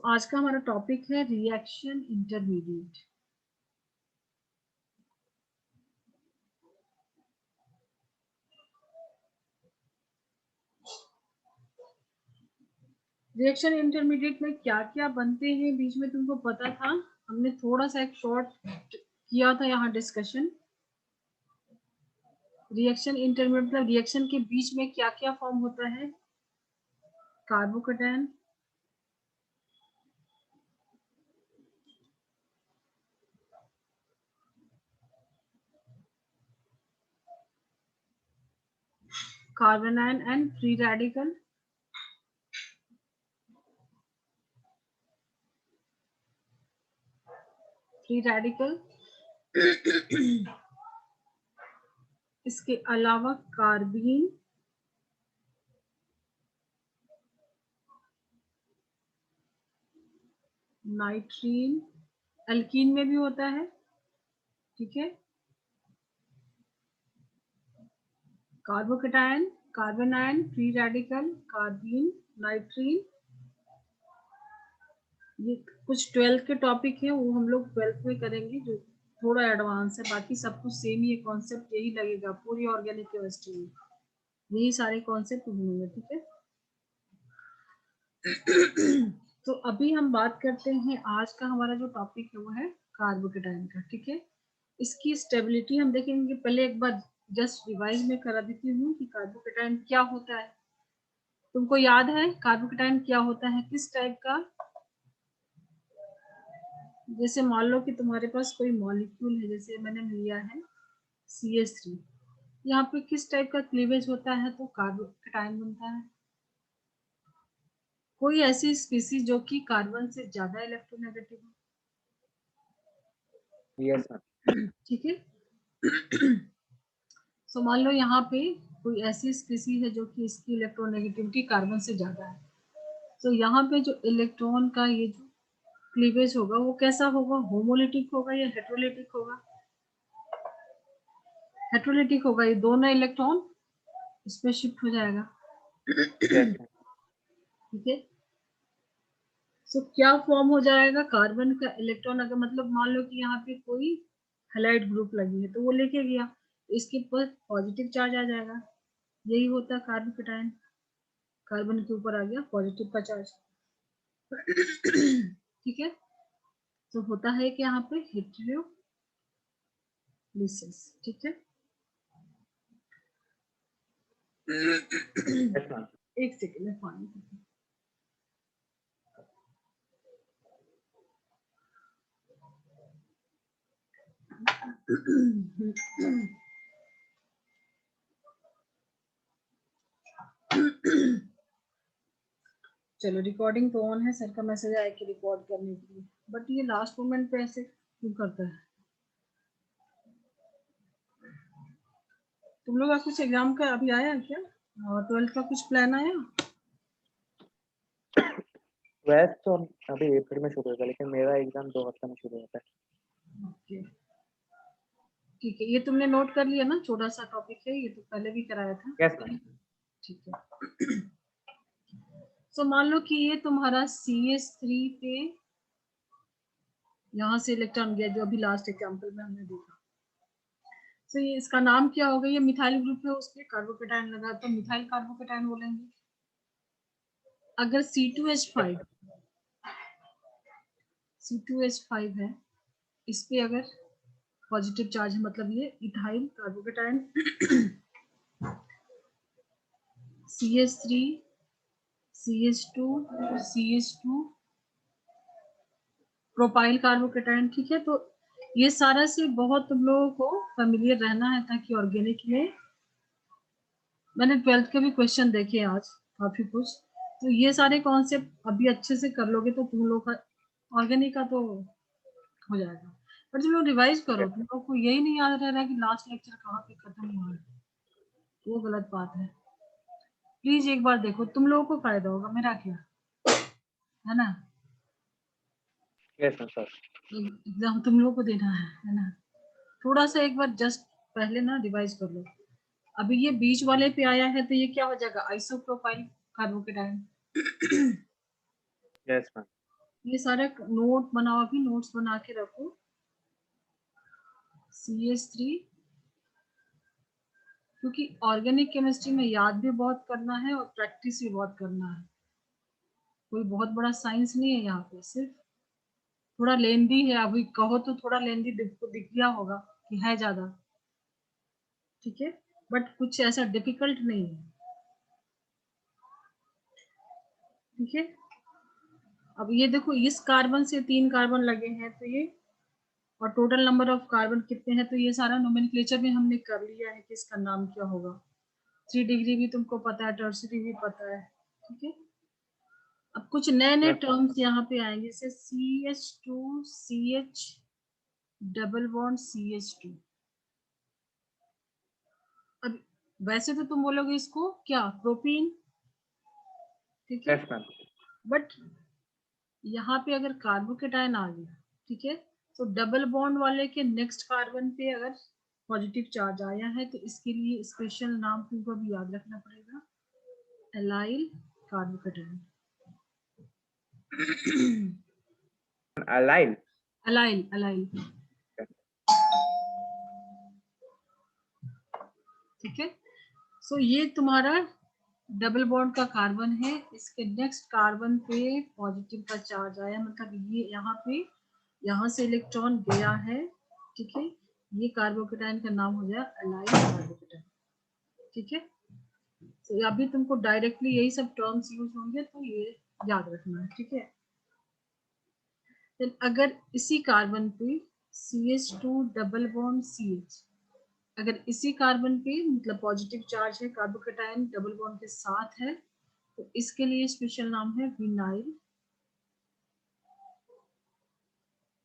आज का हमारा टॉपिक है रिएक्शन इंटरमीडिएट। रिएक्शन इंटरमीडिएट में क्या क्या बनते हैं बीच में तुमको पता था। हमने थोड़ा सा एक शॉर्ट किया था यहाँ डिस्कशन। रिएक्शन इंटरमीडिएट मतलब रिएक्शन के बीच में क्या क्या फॉर्म होता है। Carbocation, carbon ion and free radical, free radical. इसके अलावा कार्बीन, नाइट्रीन, एल्कीन में भी होता है, ठीक है। Carbocation, carbon ion, free radical, carbene, नाइट्रीन। ये कुछ 12th के टॉपिक है, वो हम लोग 12th में करेंगे, जो थोड़ा एडवांस है। बाकी सब कुछ सेम ही है, कॉन्सेप्ट यही लगेगा पूरी ऑर्गेनिक केमिस्ट्री में, यही सारे कॉन्सेप्ट घूमेंगे, ठीक है। तो अभी हम बात करते हैं, आज का हमारा जो टॉपिक है वो है कार्बोकेटायन का, ठीक है। इसकी स्टेबिलिटी हम देखेंगे। पहले एक बार जस्ट रिवाइज में करा देती हूँ कि कार्बोकेटायन क्या होता है। तुमको याद है कार्बोकेटायन क्या होता है, किस टाइप का। जैसे मान लो कि तुम्हारे पास कोई मॉलिक्यूल है, जैसे मैंने लिया है CH3, यहाँ पे किस टाइप का क्लीवेज होता है तो कार्बोकेटायन बनता है। कोई ऐसी स्पीसीज जो कि कार्बन से ज्यादा इलेक्ट्रोनेगेटिव हो, यस मैम, ठीक है। सो मान लो यहाँ पे कोई ऐसी स्पीसीज है जो कि इसकी इलेक्ट्रोनेगेटिविटी कार्बन से ज्यादा है। तो यहाँ पे जो इलेक्ट्रॉन का ये जो क्लीवेज होगा वो कैसा होगा, होमोलिटिक होगा या हेट्रोलिटिक होगा। हेट्रोलिटिक होगा, ये दोनों इलेक्ट्रॉन इस पे शिफ्ट हो जाएगा, यस मैम, ठीक है। सो क्या फॉर्म हो जाएगा, कार्बन का इलेक्ट्रॉन अगर मतलब मान लो कि यहाँ पे कोई हैलाइड ग्रुप लगी है तो वो लेके गया, इसके ऊपर पॉजिटिव चार्ज आ जाएगा। यही होता है कार्बोकेटायन, कार्बन के ऊपर आ गया पॉजिटिव का चार्ज, ठीक है। तो होता है कि यहाँ पे हेटेरोलिसिस, ठीक है। Yes ma'am. एक सेकेंड में पानी पीती हूँ। चलो रिकॉर्डिंग तो ऑन है, सर का मैसेज आया कि रिकॉर्ड करने के लिए, बट ये लास्ट मोमेंट पे ऐसे क्यों करता है। तुम लोग का कुछ एग्जाम का अभी आया है क्या, और 12th का कुछ प्लान आया। वैसे तो अभी अप्रैल में शुरू होगा, लेकिन मेरा एग्जाम 2 हफ्ते में शुरू होता है। ओके ठीक है, ये तुमने नोट कर लिया ना, छोटा सा टॉपिक है, ये तो पहले भी कराया था। यस मैम, ठीक है। सो मान लो कि ये तुम्हारा CH3 पे यहाँ से इलेक्ट्रॉन गया, जो अभी लास्ट एग्जाम्पल में हमने देखा। सो ये इसका नाम क्या होगा, ये मिथाइल ग्रुप है, उसके कार्बोकेटायन लगा तो मिथाइल कार्बोकेटायन बोलेंगे। अगर C2H5 है, इस पे अगर पॉजिटिव चार्ज है मतलब ये ethyl carbocation. CH3 CH2 CH2 propyl carbocation, ठीक है। तो ये सारा से बहुत तुम लोगों को फेमिलियर रहना है, ताकि ऑर्गेनिक में मैंने 12th के भी क्वेश्चन देखे आज काफी कुछ, तो ये सारे कॉन्सेप्ट अभी अच्छे से कर लोगे तो तुम लोग का ऑर्गेनिक का तो हो जाएगा। पर तुम लोग रिवाइज करो, तुम लोग को यही नहीं याद रह रहा है कि लास्ट लेक्चर कहाँ पे खत्म हुआ है, वो गलत बात है। प्लीज एक बार देखो, तुम लोगों को फायदा होगा, मेरा क्या है ना। Yes ma'am sir. एग्जाम तुम लोगों को देना है ना। थोड़ा सा एक बार जस्ट पहले ना रिवाइज कर लो। अभी ये बीच वाले पे आया है तो ये क्या हो जाएगा, आइसोप्रोपाइल कार्बोकेटायन। यस मैम, ये सारा नोट बनाओ, अभी नोट्स बना के रखो। CH3, क्योंकि ऑर्गेनिक केमिस्ट्री में याद भी बहुत करना है और प्रैक्टिस भी बहुत करना है। कोई बहुत बड़ा साइंस नहीं है यहाँ पे, सिर्फ थोड़ा लेंदी है। अभी कहो तो थोड़ा लेंदी दिख गया होगा कि है ज्यादा, ठीक है, बट कुछ ऐसा डिफिकल्ट नहीं है, ठीक है। अब ये देखो, इस कार्बन से 3 कार्बन लगे हैं, तो ये और टोटल नंबर ऑफ कार्बन कितने हैं, तो ये सारा नोमेनक्लेचर भी हमने कर लिया है कि इसका नाम क्या होगा। 3 डिग्री भी तुमको पता है, टर्सरी भी पता है, ठीक है। अब कुछ नए नए Yes, ma'am. टर्म्स यहाँ पे आएंगे, जैसे CH2 CH double bond CH2। अब वैसे तो तुम बोलोगे इसको क्या, प्रोपीन, ठीक है, Yes, ma'am. बट यहाँ पे अगर कार्बोकेटायन आ गया, ठीक है, तो डबल बॉन्ड वाले के नेक्स्ट कार्बन पे अगर पॉजिटिव चार्ज आया है तो इसके लिए स्पेशल नाम तुमको भी याद रखना पड़ेगा, allyl carbocation. Allyl. Allyl, allyl, ठीक है। सो ये तुम्हारा डबल बॉन्ड का कार्बन है, इसके नेक्स्ट कार्बन पे पॉजिटिव का चार्ज आया, मतलब ये यहाँ पे, यहाँ से इलेक्ट्रॉन गया है, ठीक है। ये कार्बोकेटायन का नाम हो गया एलाइल कार्बोकेटायन, ठीक है। तो अभी तुमको डायरेक्टली यही सब टर्म्स यूज होंगे, तो ये याद रखना है, ठीक है। फिर अगर इसी कार्बन पे CH2 डबल बॉन्ड CH, अगर इसी कार्बन पे मतलब पॉजिटिव चार्ज है, कार्बोकेटायन डबल बॉन्ड के साथ है, तो इसके लिए स्पेशल नाम है विनाइल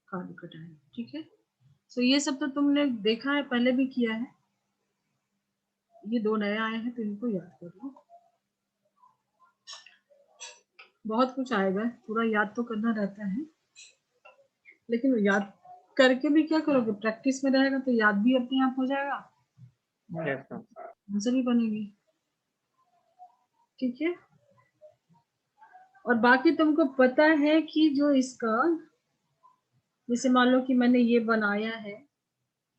कार्बोकेटायन, ठीक है। सो ये सब तो तुमने देखा है, पहले भी किया है, ये 2 नए आए हैं तो इनको याद कर लो। बहुत कुछ आएगा, पूरा याद तो करना रहता है, लेकिन याद करके भी क्या करोगे, प्रैक्टिस में रहेगा तो याद भी अपने आप हो जाएगा, Yes, ma'am. आंसर भी बनेगी, ठीक है। और बाकी तुमको पता है कि जो इसका, जैसे मान लो कि मैंने ये बनाया है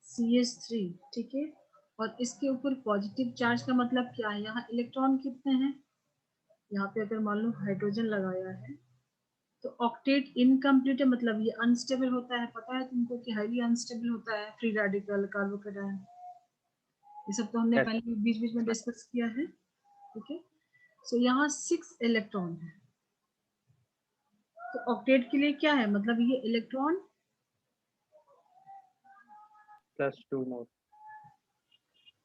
CH3, ठीक है, और इसके ऊपर पॉजिटिव चार्ज का मतलब क्या है, यहाँ इलेक्ट्रॉन कितने हैं, यहाँ पे अगर मान लो हाइड्रोजन लगाया है तो ऑक्टेट इनकम्प्लीट है, मतलब ये अनस्टेबल होता है, पता है तुमको कि हाईली अनस्टेबल होता है, फ्री रेडिकल कार्बोकेटायन, ये सब तो हमने Yes, पहले बीच बीच में डिस्कस किया है, ठीक है। सो यहाँ 6 इलेक्ट्रॉन है, तो ऑक्टेट के लिए क्या है, मतलब ये इलेक्ट्रॉन +2 more.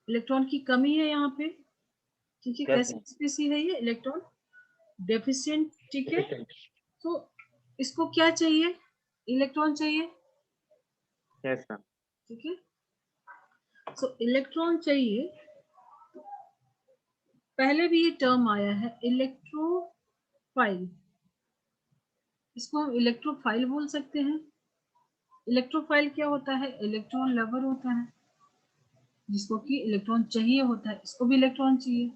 इलेक्ट्रॉन की कमी है यहाँ पे, ठीक है। Yes, कैसी ma'am. स्पीसी है ये, इलेक्ट्रॉन डेफिशिएंट, ठीक है। Efficient. तो इसको क्या चाहिए, इलेक्ट्रॉन चाहिए, Yes, ma'am. ठीक है। सो इलेक्ट्रॉन चाहिए, पहले भी ये टर्म आया है इलेक्ट्रोफाइल, इसको हम इलेक्ट्रोफाइल बोल सकते हैं। इलेक्ट्रोफाइल क्या होता है, इलेक्ट्रॉन लवर होता है, जिसको कि इलेक्ट्रॉन चाहिए होता है, इसको भी इलेक्ट्रॉन चाहिए,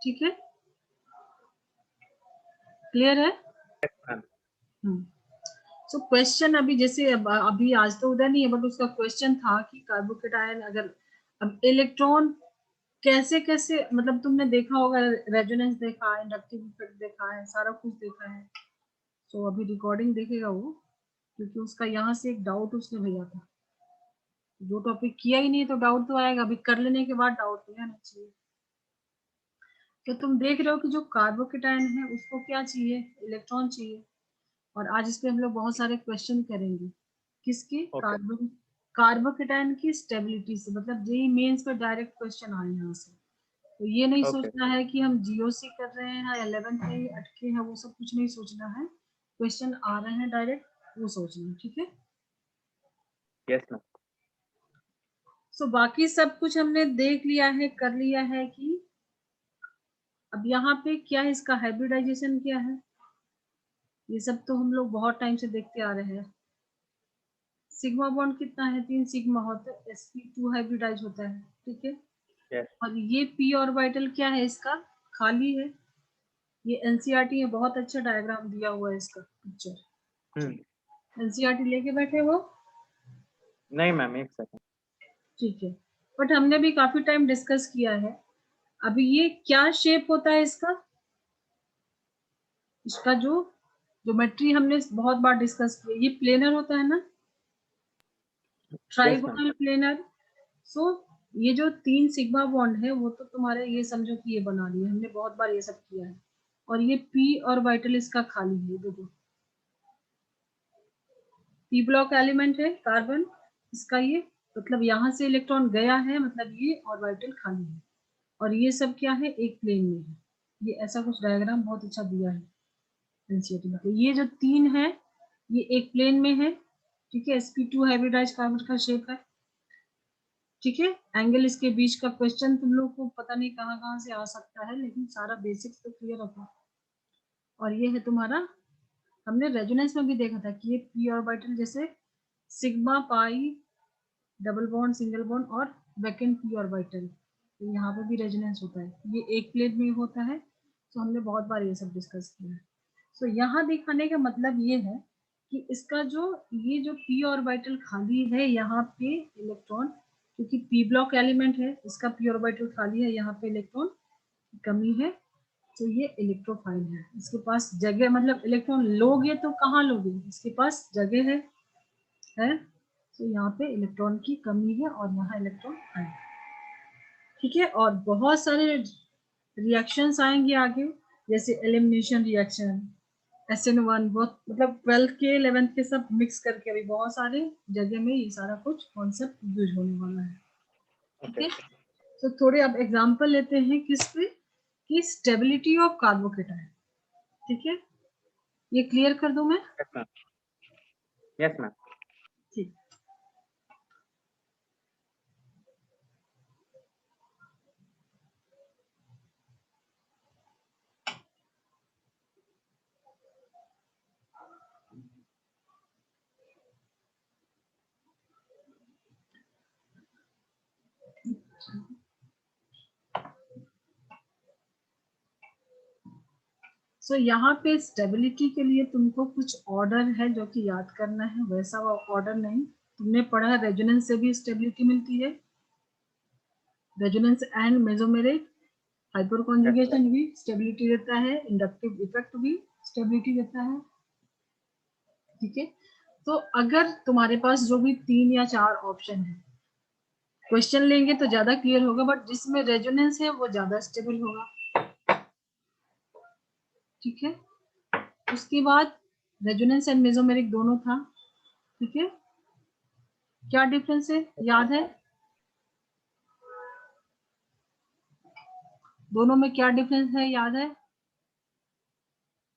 ठीक है, क्लियर है। Yes, ma'am. सो क्वेश्चन अभी जैसे अभी आज तो उधर नहीं है, बट उसका क्वेश्चन था कि कार्बोकेटायन अगर, अब इलेक्ट्रॉन कैसे कैसे, मतलब तुमने देखा होगा, रेजोनेंस देखा है, इंडक्टिव इफेक्ट देखा है, सारा कुछ देखा है। तो अभी रिकॉर्डिंग देखेगा वो, क्योंकि उसका यहाँ से एक डाउट उसने भेजा था, जो टॉपिक किया ही नहीं तो डाउट तो आएगा, अभी कर लेने के बाद डाउट नहीं आना चाहिए। तो तुम देख रहे हो कि जो कार्बोकेटायन है उसको क्या चाहिए, इलेक्ट्रॉन चाहिए, और आज इस पे हम लोग बहुत सारे क्वेश्चन करेंगे, किसकी, Okay. कार्बोकेटायन की स्टेबिलिटी से, मतलब जेई मेंस पे डायरेक्ट क्वेश्चन आए यहाँ से। तो ये नहीं Okay. सोचना है कि हम जीओसी कर रहे हैं, 11th है, अटके हैं, वो सब कुछ नहीं सोचना है, क्वेश्चन आ रहे हैं डायरेक्ट, वो सोचना है, ठीक है। Yes, ma'am. सो बाकी सब कुछ हमने देख लिया है, कर लिया है कि अब यहाँ पे क्या है, इसका हाइब्रिडाइजेशन क्या है, ये सब तो हम लोग बहुत टाइम से देखते आ रहे हैं। सिग्मा बॉन्ड कितना है, 3 सिग्मा होता है, sp2 हाइब्रिडाइज होता है, ठीक है। Yes. और ये p ऑर्बिटल क्या है इसका, खाली है, ये एनसीईआरटी में बहुत अच्छा डायग्राम दिया हुआ है इसका पिक्चर। एनसीईआरटी लेके बैठे हो? नहीं मैम, एक सेकंड। ठीक है, बट हमने भी काफी टाइम डिस्कस किया है। अभी ये क्या शेप होता है इसका? इसका जो ज्योमेट्री हमने बहुत बार डिस्कस किया, ये प्लेनर होता है ना, ट्राइगोनल प्लेनर। सो ये जो 3 सिग्मा बॉन्ड है वो तो तुम्हारे, ये समझो कि ये बना लिए, हमने बहुत बार ये सब किया है। और ये पी ऑर्बिटल इसका खाली है, देखो पी ब्लॉक एलिमेंट है कार्बन इसका, ये मतलब यहाँ से इलेक्ट्रॉन गया है, मतलब ये ऑर्बिटल खाली है। और ये सब क्या है, एक प्लेन में है। ये ऐसा कुछ डायग्राम बहुत अच्छा दिया है एनसीईआरटी में। ये जो 3 है ये एक प्लेन में है, ठीक है। sp2 हाइब्रिडाइज्ड कार्बन का शेप है, ठीक है। एंगल इसके बीच का क्वेश्चन तुम लोग को पता नहीं कहाँ से आ सकता है, लेकिन सारा बेसिक्स तो क्लियर रखो। और ये है तुम्हारा, हमने रेजोनेंस में भी देखा था कि ये पी ऑर्बिटल जैसे sigma pi double bond single bond और वैकेंट पी ऑर्बिटल, तो यहाँ पे भी रेजोनेंस होता है, ये एक प्लेट में होता है। तो हमने बहुत बार ये सब डिस्कस किया है। तो यहाँ दिखाने का मतलब ये है कि इसका जो ये जो पी ऑर्बिटल खाली है यहाँ पे इलेक्ट्रॉन, क्योंकि पी ब्लॉक एलिमेंट है, इसका पी ऑर्बिटल खाली है, यहाँ पे इलेक्ट्रॉन की कमी है, तो ये इलेक्ट्रोफाइल है। इसके पास जगह, मतलब इलेक्ट्रॉन लोगे तो कहाँ लोगे, इसके पास जगह है। तो यहाँ पे इलेक्ट्रॉन की कमी है और यहाँ इलेक्ट्रॉन है, ठीक है। और बहुत सारे रिएक्शंस आएंगे आगे, जैसे एलिमिनेशन रिएक्शन, SN1, बहुत मतलब 12th के 11th के सब मिक्स करके अभी बहुत सारे जगह में ये सारा कुछ कॉन्सेप्ट यूज होने वाला है, ठीक है। तो थोड़े अब एग्जांपल लेते हैं किस पे, कि स्टेबिलिटी ऑफ कार्बोकेटाइन, ठीक है। ये क्लियर कर दूं मैं? Yes ma'am. ठीक। सो यहाँ पे स्टेबिलिटी के लिए तुमको कुछ ऑर्डर है जो कि याद करना है, वैसा वो ऑर्डर नहीं। तुमने पढ़ा है रेजोनेंस से भी स्टेबिलिटी मिलती है, resonance and mesomeric hyper conjugation भी स्टेबिलिटी देता है, इंडक्टिव इफेक्ट भी स्टेबिलिटी देता है, ठीक है। तो अगर तुम्हारे पास जो भी 3 या 4 ऑप्शन है, क्वेश्चन लेंगे तो ज्यादा क्लियर होगा, बट जिसमें रेजोनेंस है वो ज्यादा स्टेबल होगा, ठीक है। उसके बाद रेजोनेंस एंड मेसोमेरिक दोनों था, ठीक है। क्या डिफरेंस है, याद है? दोनों में क्या डिफरेंस है, याद है?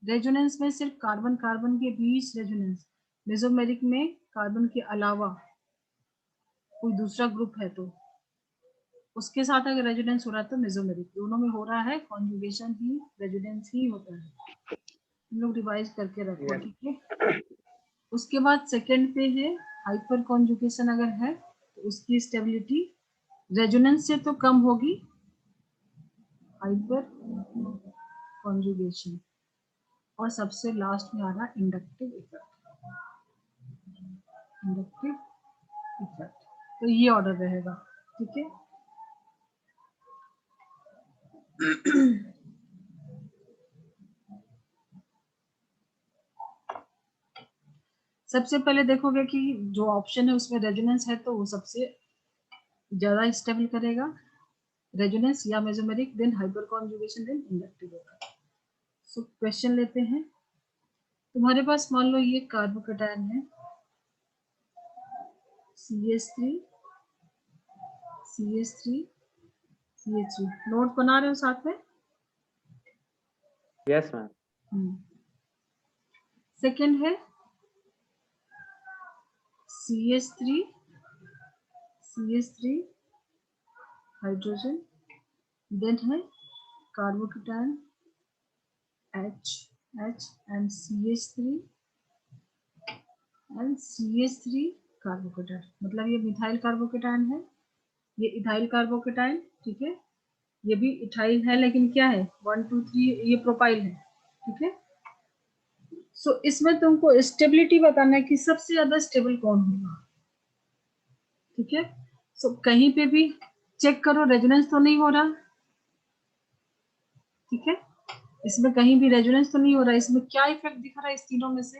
रेजोनेंस में सिर्फ कार्बन कार्बन के बीच रेजोनेंस, मेसोमेरिक में कार्बन के अलावा कोई दूसरा ग्रुप है तो उसके साथ अगर रेजोनेंस हो रहा है तो मेसोमेरिक। दोनों में हो रहा है कॉन्जुगेशन ही, रेजोनेंस ही होता है। हम लोग रिवाइज करके रखो, ठीक है। उसके बाद सेकंड पे है हाइपर कॉन्जुगेशन, अगर है तो उसकी स्टेबिलिटी रेजोनेंस से तो कम होगी, हाइपर कॉन्जुगेशन। और सबसे लास्ट में आ रहा इंडक्टिव इफेक्ट, इंडक्टिव इफेक्ट। तो ये ऑर्डर रहेगा, ठीक है। सबसे पहले देखोगे कि जो ऑप्शन है उसमें रेजोनेंस है तो वो सबसे ज्यादा स्टेबल करेगा, रेजोनेंस या mesomeric, then hyper conjugation, then inductive effect. So question लेते हैं। तुम्हारे पास मान लो ये कार्बोकेटाइन है CH3 CH3 CH3, नोट बना रहे हो साथ में? Yes ma'am. सेकेंड है CH3 CH3 हाइड्रोजन, देन है carbocation H and CH3 and CH3 carbocation, मतलब ये मिथाइल कार्बोकेटाइन है, ये इथाइल कार्बोकेटाइन, ठीक है। ये भी इथाइल है, लेकिन क्या है 1 2 3 ये प्रोपाइल है, ठीक है। सो इसमें तुमको स्टेबिलिटी बताना है कि सबसे ज्यादा स्टेबल कौन होगा, ठीक है। सो कहीं पे भी चेक करो रेजोनेंस तो नहीं हो रहा, ठीक है। इसमें कहीं भी रेजोनेंस तो नहीं हो रहा, इसमें क्या इफेक्ट दिख रहा है इस तीनों में से,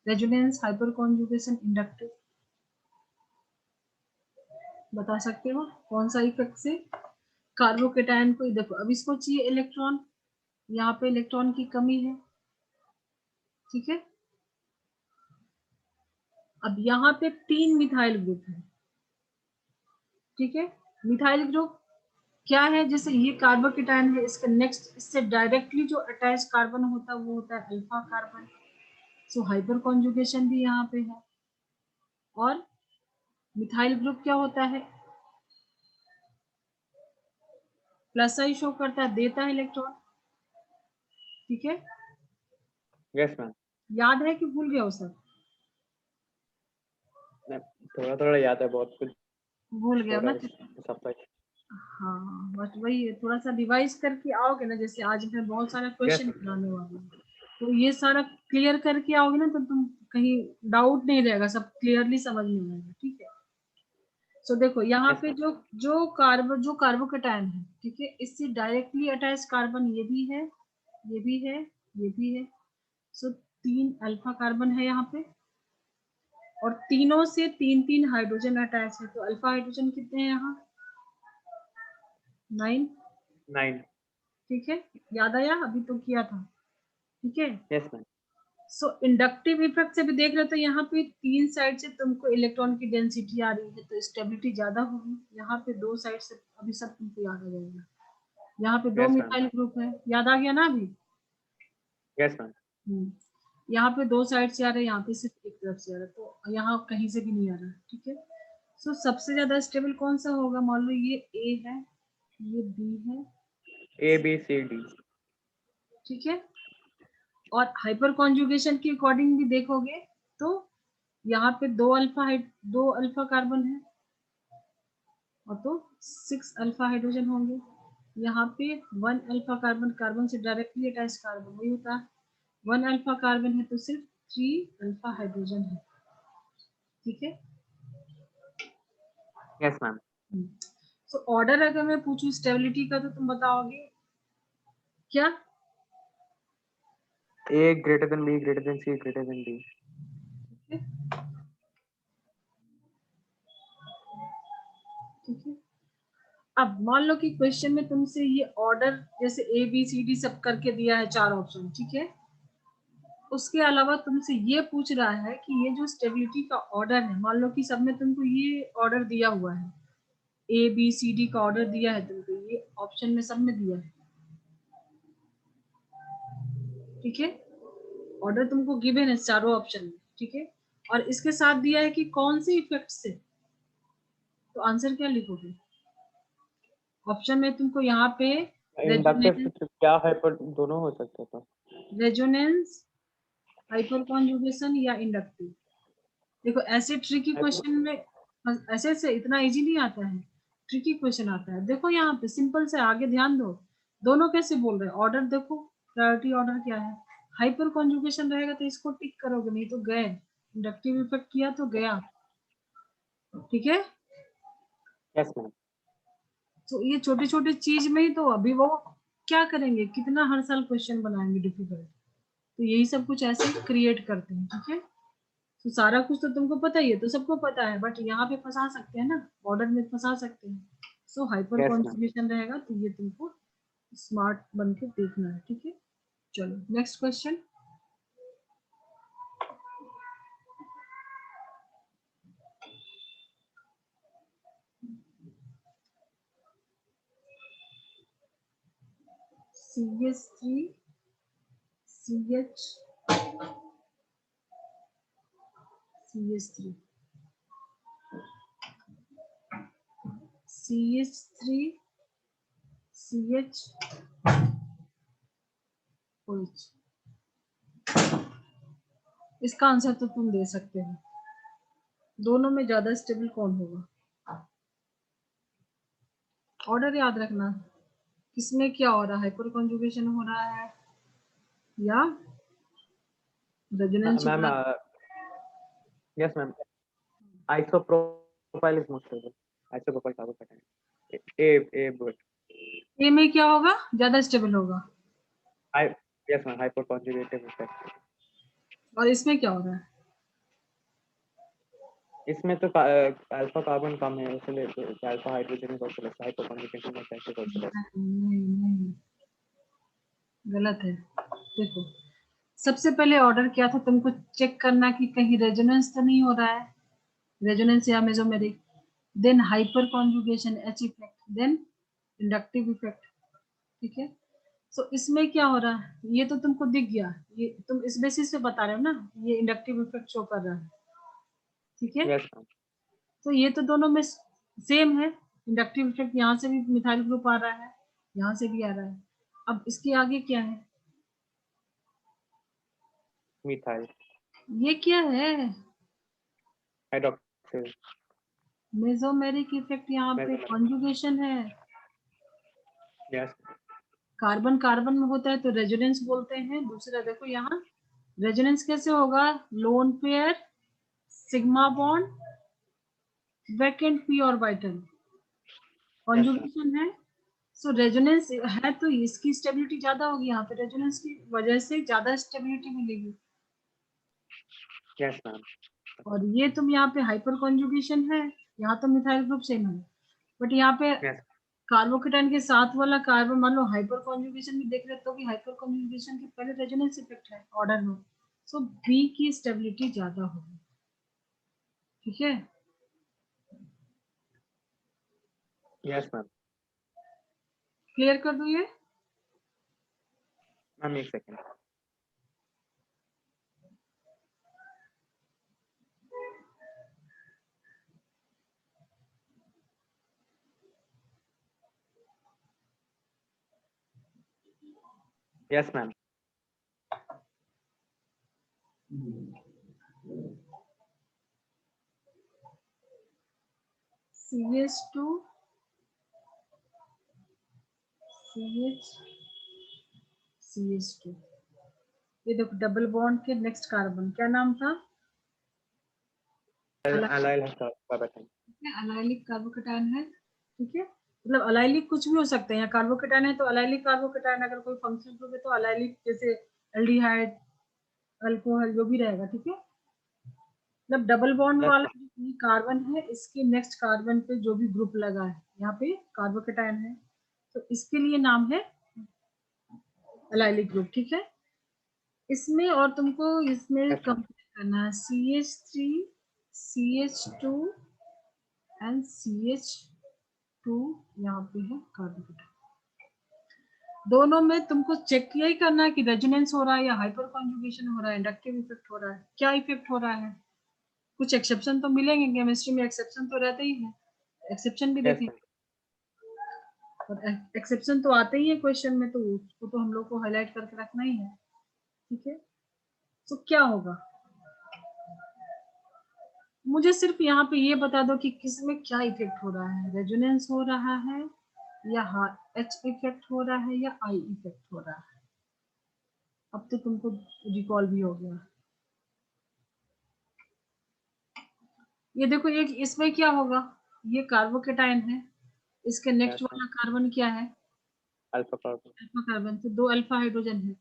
रेजोनेंस, हाइपर कॉन्जुगेशन, इंडक्टिव, बता सकते हो कौन सा इफेक्ट से कार्बोकेटायन को, देखो अब इसको चाहिए इलेक्ट्रॉन, यहाँ पे इलेक्ट्रॉन की कमी है, ठीक है। अब यहाँ पे 3 मिथाइल ग्रुप है, ठीक है। मिथाइल ग्रुप क्या है, जैसे ये कार्बोकेटायन है, इसका नेक्स्ट इससे डायरेक्टली जो अटैच कार्बन होता है वो होता है अल्फा कार्बन। सो हाइपर कॉन्जुगेशन भी यहाँ पे है। और मिथाइल ग्रुप क्या होता है, प्लस आई शो करता है, देता है इलेक्ट्रॉन, ठीक है। Yes ma'am. याद है कि भूल गया वो सब, थोड़ा थोड़ा याद है, बहुत कुछ भूल गया छोड़ा ना। सब तक। हाँ बट वही है, थोड़ा सा रिवाइज करके आओगे ना, जैसे आज मैं बहुत सारा क्वेश्चन यस कराने वाली हूँ, तो ये सारा क्लियर करके आओगे ना तो तुम कहीं डाउट नहीं रहेगा, सब क्लियरली समझ में आएगा, ठीक है। सो देखो यहाँ यस पे मैम। जो कार्बोकेटायन है, ठीक है, इससे डायरेक्टली अटैच कार्बन ये भी है, ये भी है, ये भी है। सो 3 अल्फा कार्बन है यहाँ पे, और तीनों से 3 3 हाइड्रोजन अटैच है, तो अल्फा हाइड्रोजन कितने हैं यहाँ, 9, 9। ठीक है। याद आया, अभी तो किया था, ठीक है। Yes ma'am. So inductive effect से भी देख रहे हो, तो यहाँ पे 3 साइड से तुमको इलेक्ट्रॉन की डेंसिटी आ रही है, तो स्टेबिलिटी ज्यादा होगी। यहाँ पे 2 साइड से अभी सब तुमको याद आ जाएगा। यहाँ पे 2 यस मैम। मिथाइल ग्रुप है, याद आ गया ना अभी। Yes ma'am. यहाँ पे 2 साइड से आ रहे हैं, यहाँ पे सिर्फ एक तरफ से आ रहा है, तो यहाँ कहीं से भी नहीं आ रहा है, ठीक है। सो सबसे ज्यादा स्टेबल कौन सा होगा, मान लो ये ए है, ये बी है, ABCD। ठीक है। और हाइपर कॉन्जुगेशन के अकॉर्डिंग भी देखोगे तो यहाँ पे 2 अल्फा कार्बन है, और तो 6 अल्फा हाइड्रोजन होंगे। यहाँ पे 1 अल्फा कार्बन, कार्बन से डायरेक्टली अटैच कार्बन वही होता है, 1 अल्फा कार्बन है तो सिर्फ 3 अल्फा हाइड्रोजन है, ठीक है। Yes ma'am. सो ऑर्डर अगर मैं पूछूं स्टेबिलिटी का तो तुम बताओगे क्या, A greater than B greater than C greater than D। ठीक है। अब मान लो कि क्वेश्चन में तुमसे ये ऑर्डर जैसे ए बी सी डी सब करके दिया है 4 ऑप्शन, ठीक है। उसके अलावा तुमसे ये पूछ रहा है कि ये जो स्टेबिलिटी का ऑर्डर है, मान लो कि सब में तुमको ये ऑर्डर दिया हुआ है, ए बी सी डी का ऑर्डर दिया है तुमको, ये ऑप्शन में सब में दिया है, ठीक है। ऑर्डर तुमको गिवन है चारों ऑप्शन में, ठीक है। और इसके साथ दिया है कि कौन से इफेक्ट से, तो आंसर क्या लिखोगे। ऑप्शन में तुमको यहाँ पे इंडक्टिव रेजोनेंस, क्या है, पर दोनों हो सकते हैं। रेजोनेंस, हाइपर कॉन्जुगेशन या इंडक्टिव। देखो ऐसे ट्रिकी तो क्वेश्चन में ऐसे से इतना इजी नहीं आता है, ट्रिकी क्वेश्चन आता है। देखो यहाँ पे सिंपल से, आगे ध्यान दो, दोनों कैसे बोल रहे हैं, ऑर्डर देखो, प्रायोरिटी ऑर्डर क्या है। हाइपर कॉन्जुगेशन रहेगा तो इसको टिक करोगे, नहीं तो गए, इंडक्टिव इफेक्ट किया तो गया, ठीक है। Yes ma'am. तो ये छोटे छोटे चीज में ही तो अभी वो क्या करेंगे, कितना हर साल क्वेश्चन बनाएंगे डिफिकल्ट, तो यही सब कुछ ऐसे क्रिएट करते हैं, ठीक है। तो सारा कुछ तो तुमको पता ही है, तो सबको पता है, बट यहाँ पे फंसा सकते हैं ना, ऑर्डर में फंसा सकते हैं। सो हाइपर यस मैम। कॉन्जुगेशन रहेगा, तो ये तुमको स्मार्ट बन के देखना है, ठीक है। चलो next question. CH3 CH CH3 CH3 CH OH, इसका आंसर तो तुम दे सकते हो, दोनों में ज्यादा स्टेबल कौन होगा। ऑर्डर याद रखना, इसमें क्या हो रहा है, हाइपर कॉन्जुगेशन हो रहा है या रेजोनेंस हो मैम रहा है? Yes ma'am, isopropyl is most stable, isopropyl carbocation A बोल, ए में क्या होगा, ज्यादा स्टेबल होगा, I yes ma'am, hyperconjugative effect. और इसमें क्या हो रहा है? इसमें तो अल्फा कार्बन कम है, इसलिए alpha hydrogen is also less, hyper conjugation में इज आल्सो लेस। नहीं नहीं, गलत है। देखो, सबसे पहले ऑर्डर क्या था, तुमको चेक करना कि कहीं रेजोनेंस तो नहीं हो रहा है, रेजोनेंस या mesomeric, then hyper conjugation H effect, then inductive effect. ठीक है, सो इसमें क्या हो रहा है, ये तो तुमको दिख गया, ये तुम इस बेसिस पे बता रहे हो ना, ये इंडक्टिव इफेक्ट शो कर रहा है। ठीक है, यस मैम, तो ये तो दोनों में सेम है, इंडक्टिव इफेक्ट यहाँ से भी मिथाइल ग्रुप आ रहा है, यहाँ से भी आ रहा है। अब इसके आगे क्या है, मिथाइल ये क्या है, हाइड्रोक्सिल मेसोमेरिक इफेक्ट, यहाँ पे मेसोमेरिक, कॉन्जुगेशन है, यस कार्बन कार्बन में होता है तो रेजोनेंस बोलते हैं। दूसरा देखो यहाँ, रेजोनेंस कैसे होगा, loan pair, sigma bond, vacant P orbital, yes ma'am, conjugation है। सो रेजोनेंस है तो इसकी स्टेबिलिटी ज्यादा होगी, यहाँ पे रेजोनेंस की वजह से ज्यादा स्टेबिलिटी मिलेगी। यस मैम, और ये तुम यहाँ पे हाइपर कॉन्जुगेशन है, यहाँ तो मिथाइल ग्रुप सेम है, बट यहाँ पे यस कार्बोकेटाइन के साथ वाला कार्बन मान लो हाइपर कॉन्जुगेशन में देख रहे हो, तो भी हाइपर कॉन्जुगेशन के पहले रेजोनेंस इफेक्ट है ऑर्डर में, सो बी की स्टेबिलिटी ज्यादा होगी। ठीक है, यस मैम। क्लियर कर दूं ये? मैम एक second, yes ma'am, CH2 CH CH2, ये देखो डबल बॉन्ड के नेक्स्ट कार्बन क्या नाम था, अलाइल कार्बोकैटायन, अलाइलिक कार्बोकेटायन है। ठीक है, मतलब अलाइलिक कुछ भी हो सकते हैं, या कार्बोकेटायन है तो अलाइलिक कार्बोकेटायन, अगर कोई फंक्शन ग्रुप है तो अलाइलिक, जैसे एल्डिहाइड, अल्कोहल, जो भी रहेगा। ठीक है, मतलब डबल बॉन्ड यस वाला मैम, जो कार्बन है, इसके नेक्स्ट कार्बन पे जो भी ग्रुप लगा है, यहाँ पे कार्बोकेटायन है, तो इसके लिए नाम है अलाइलिक ग्रुप। ठीक है, इसमें और तुमको इसमें यस मैम, कंपेयर करना है CH3 CH2 एंड CH2, यहाँ पे है कार्बोकेटायन। दोनों में तुमको चेक यही करना है कि रेजोनेंस हो रहा है या हाइपर कॉन्जुगेशन हो रहा है, इंडक्टिव इफेक्ट हो रहा है, क्या इफेक्ट हो रहा है। कुछ एक्सेप्शन तो मिलेंगे, केमिस्ट्री में एक्सेप्शन तो रहते ही है, एक्सेप्शन भी यस देखें, मैम, और एक्सेप्शन तो आते ही है क्वेश्चन में, तो उसको तो हम लोग को हाईलाइट करके रखना ही है। ठीक है, तो क्या होगा, मुझे सिर्फ यहाँ पे ये बता दो कि किस में क्या इफेक्ट हो रहा है, रेजोनेंस हो रहा है या एच इफेक्ट हो रहा है या आई इफेक्ट हो रहा है। अब तो तुमको रिकॉल भी हो गया। ये देखो, एक इसमें क्या होगा, ये कार्बोकेटायन है, इसके नेक्स्ट यस मैम, वाला कार्बन क्या है, अल्फा कार्बन, अल्फा कार्बन, तो दो अल्फा हाइड्रोजन है।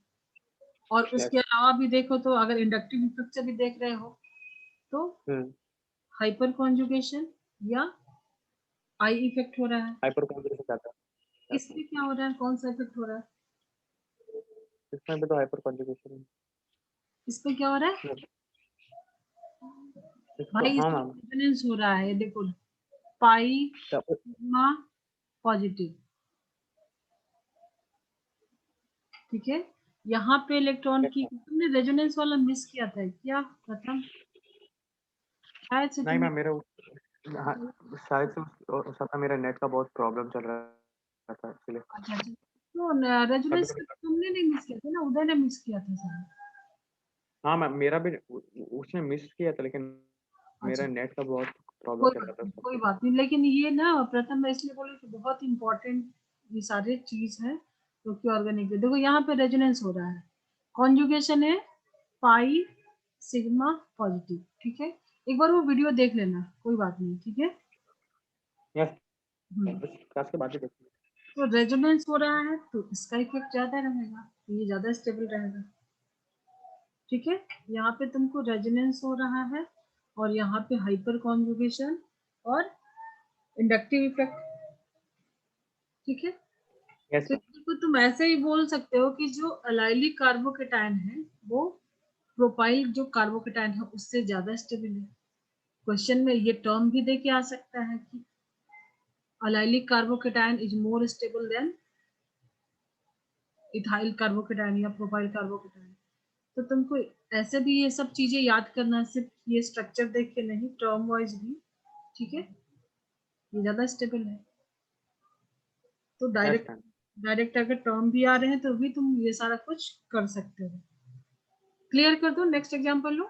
और यस, उसके अलावा भी देखो तो, अगर इंडक्टिव इफेक्ट से भी देख रहे हो तो हाइपर कॉन्जुगेशन या आई इफेक्ट हो रहा है। हाइपर कॉन्जुगेशन जाता है, यस मैम, इसमें क्या हो रहा है, कौन सा इफेक्ट हो रहा है, इसमें भी तो हाइपर कॉन्जुगेशन इसमें क्या हो रहा है, है, इसको भाई हाँ इसमें मैम, रेजोनेंस हो रहा है, देखो पाई तो सिग्मा पॉजिटिव। ठीक है, यहाँ पे इलेक्ट्रॉन यस की, मैम, तुमने रेजोनेंस वाला मिस किया था क्या प्रथम, शायद से नहीं तुमने, मैम मेरा हाँ, शायद से उस समय मेरा नेट का बहुत प्रॉब्लम चल रहा था इसलिए, अच्छा अच्छा, तो कभी रेजोनेंस कभी, तुमने नहीं मिस किया था ना, उदय ने मिस किया था सर। हाँ मैम मेरा भी उसने मिस किया था, लेकिन अच्छा, मेरा नेट का बहुत प्रॉब्लम कोई चल बात रहा था नहीं, उस कोई वक्त। बात नहीं, लेकिन ये ना प्रथम मैं इसलिए बोली कि बहुत इंपॉर्टेंट ये सारे चीज है जो कि ऑर्गेनिक है। देखो यहाँ पे रेजोनेंस हो रहा है, कॉन्जुगेशन है पाई सिग्मा पॉजिटिव, ठीक है। एक बार वो वीडियो देख लेना, कोई बात नहीं, ठीक है। यस, क्लास के बाद ही देखिए। तो रेजोनेंस हो रहा है तो इसका इफेक्ट ज्यादा रहेगा, ये ज्यादा स्टेबल रहेगा, ठीक है। यहाँ पे तुमको रेजोनेंस हो रहा है और यहाँ पे हाइपर कॉन्जुगेशन और इंडक्टिव इफेक्ट, ठीक है। यस तो इसको तुम ऐसे ही बोल सकते हो कि जो अलाइलिक कार्बोकेटाइन है वो प्रोपाइल जो कार्बोकेटाइन है उससे ज्यादा स्टेबल है। क्वेश्चन में ये टर्म भी दे के आ सकता है कि allylic carbocation is more stable then ethyl carbocation या प्रोपाइल कार्बोकेटाइन। तो तुमको ऐसे भी ये सब चीजें याद करना, सिर्फ ये स्ट्रक्चर देख के नहीं, टर्म वाइज भी, ठीक है। ये ज्यादा स्टेबल है तो डायरेक्ट मैम। डायरेक्ट अगर टर्म भी आ रहे हैं तो भी तुम ये सारा कुछ कर सकते हो। क्लियर कर दो, नेक्स्ट एग्जांपल लो।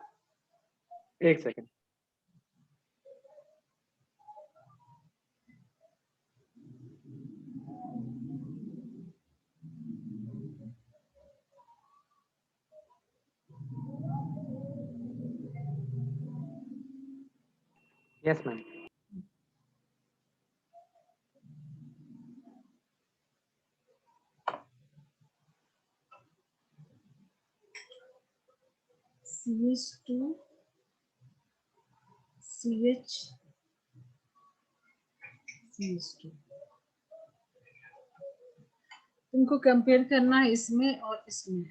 एक second. Yes ma'am. CH2 CH CH2 तुमको कंपेयर करना है इसमें और इसमें।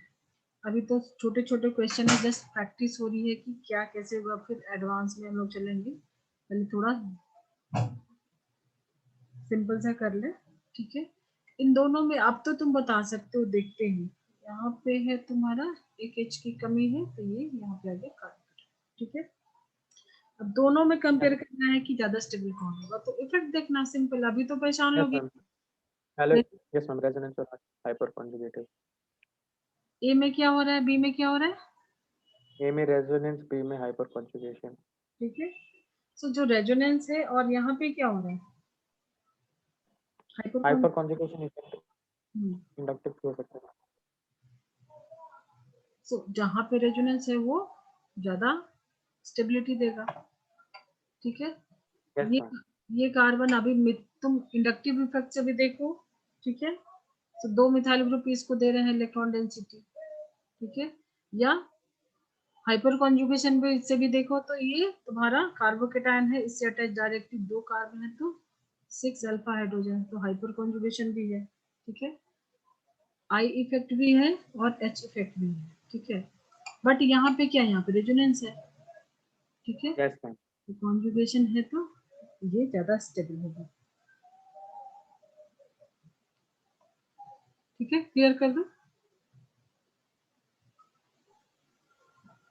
अभी तो छोटे छोटे क्वेश्चन है, जस्ट प्रैक्टिस हो रही है कि क्या कैसे होगा, फिर एडवांस में हम लोग चलेंगे। पहले थोड़ा सिंपल सा कर ले, ठीक है। इन दोनों में अब तो तुम बता सकते हो, देखते हैं। यहाँ पे है तुम्हारा एक H की कमी है तो ये यहाँ पे आगे कार्बन, ठीक है। अब दोनों में कंपेयर करना है कि ज्यादा स्टेबल कौन होगा, तो इफेक्ट देखना सिंपल, अभी तो पहचान यस लोगे। Ma'am. Hello. Yes ma'am, resonance और हाइपर कॉन्जुगेटिव। ए में क्या हो रहा है, बी में क्या हो रहा है, ए में रेजोनेंस, बी में हाइपर कॉन्जुगेशन। ठीक है। सो जो रेजोनेंस है और यहाँ पे क्या हो रहा है, hyper hyper conjugation effect conjugation. Inductive हो सकता है। सो जहाँ पे रेजोनेंस है वो ज्यादा स्टेबिलिटी देगा, ठीक है। यस ये मैम। ये कार्बन अभी तुम इंडक्टिव इफेक्ट से भी देखो, ठीक है। तो दो मिथाइल ग्रुप इसको दे रहे हैं इलेक्ट्रॉन डेंसिटी, ठीक है। या हाइपर कॉन्जुगेशन भी इससे भी देखो तो ये तुम्हारा कार्बोकेटाइन है, इससे अटैच डायरेक्टली दो कार्बन है तो 6 अल्फा हाइड्रोजन, तो हाइपर कॉन्जुगेशन भी है, ठीक है। आई इफेक्ट भी है और एच इफेक्ट भी है, ठीक है। बट यहाँ पे क्या, यहाँ पे रेजोनेंस है, ठीक है। Yes ma'am. तो कॉन्जुगेशन है तो ये ज्यादा स्टेबल होगा, ठीक है। क्लियर कर दो।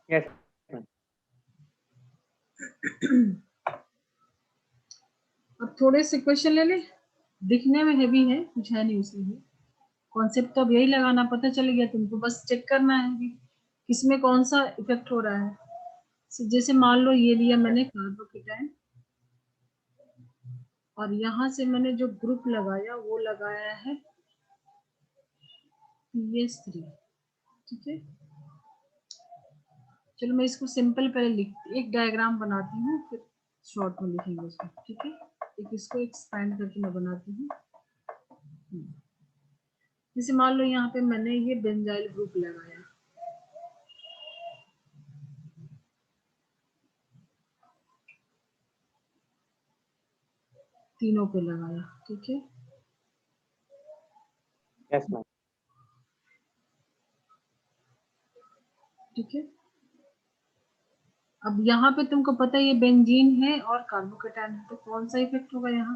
Yes ma'am. अब थोड़े से क्वेश्चन ले ले, दिखने में हैवी है, कुछ है नहीं उसमें भी। कॉन्सेप्ट तो अब यही लगाना, पता चल गया तुमको, बस चेक करना है कि किसमें कौन सा इफेक्ट हो रहा है। जैसे मान लो ये लिया मैंने कार्बोकेटाइन और यहाँ से मैंने जो ग्रुप लगाया वो लगाया है CH3, ठीक है। चलो मैं इसको सिंपल पहले लिखती, एक डायग्राम बनाती हूँ, फिर शॉर्ट में लिखेंगे इसको, ठीक है। एक इसको एक्सपैंड करके मैं बनाती हूँ। जैसे मान लो यहाँ पे मैंने ये बेंजाइल ग्रुप लगाया, तीनों पे लगाया, ठीक है। Yes ma'am. ठीक है। अब यहाँ पे तुमको पता है ये बेंजीन है और कार्बोकेटाइन है, तो कौन सा इफेक्ट होगा यहाँ,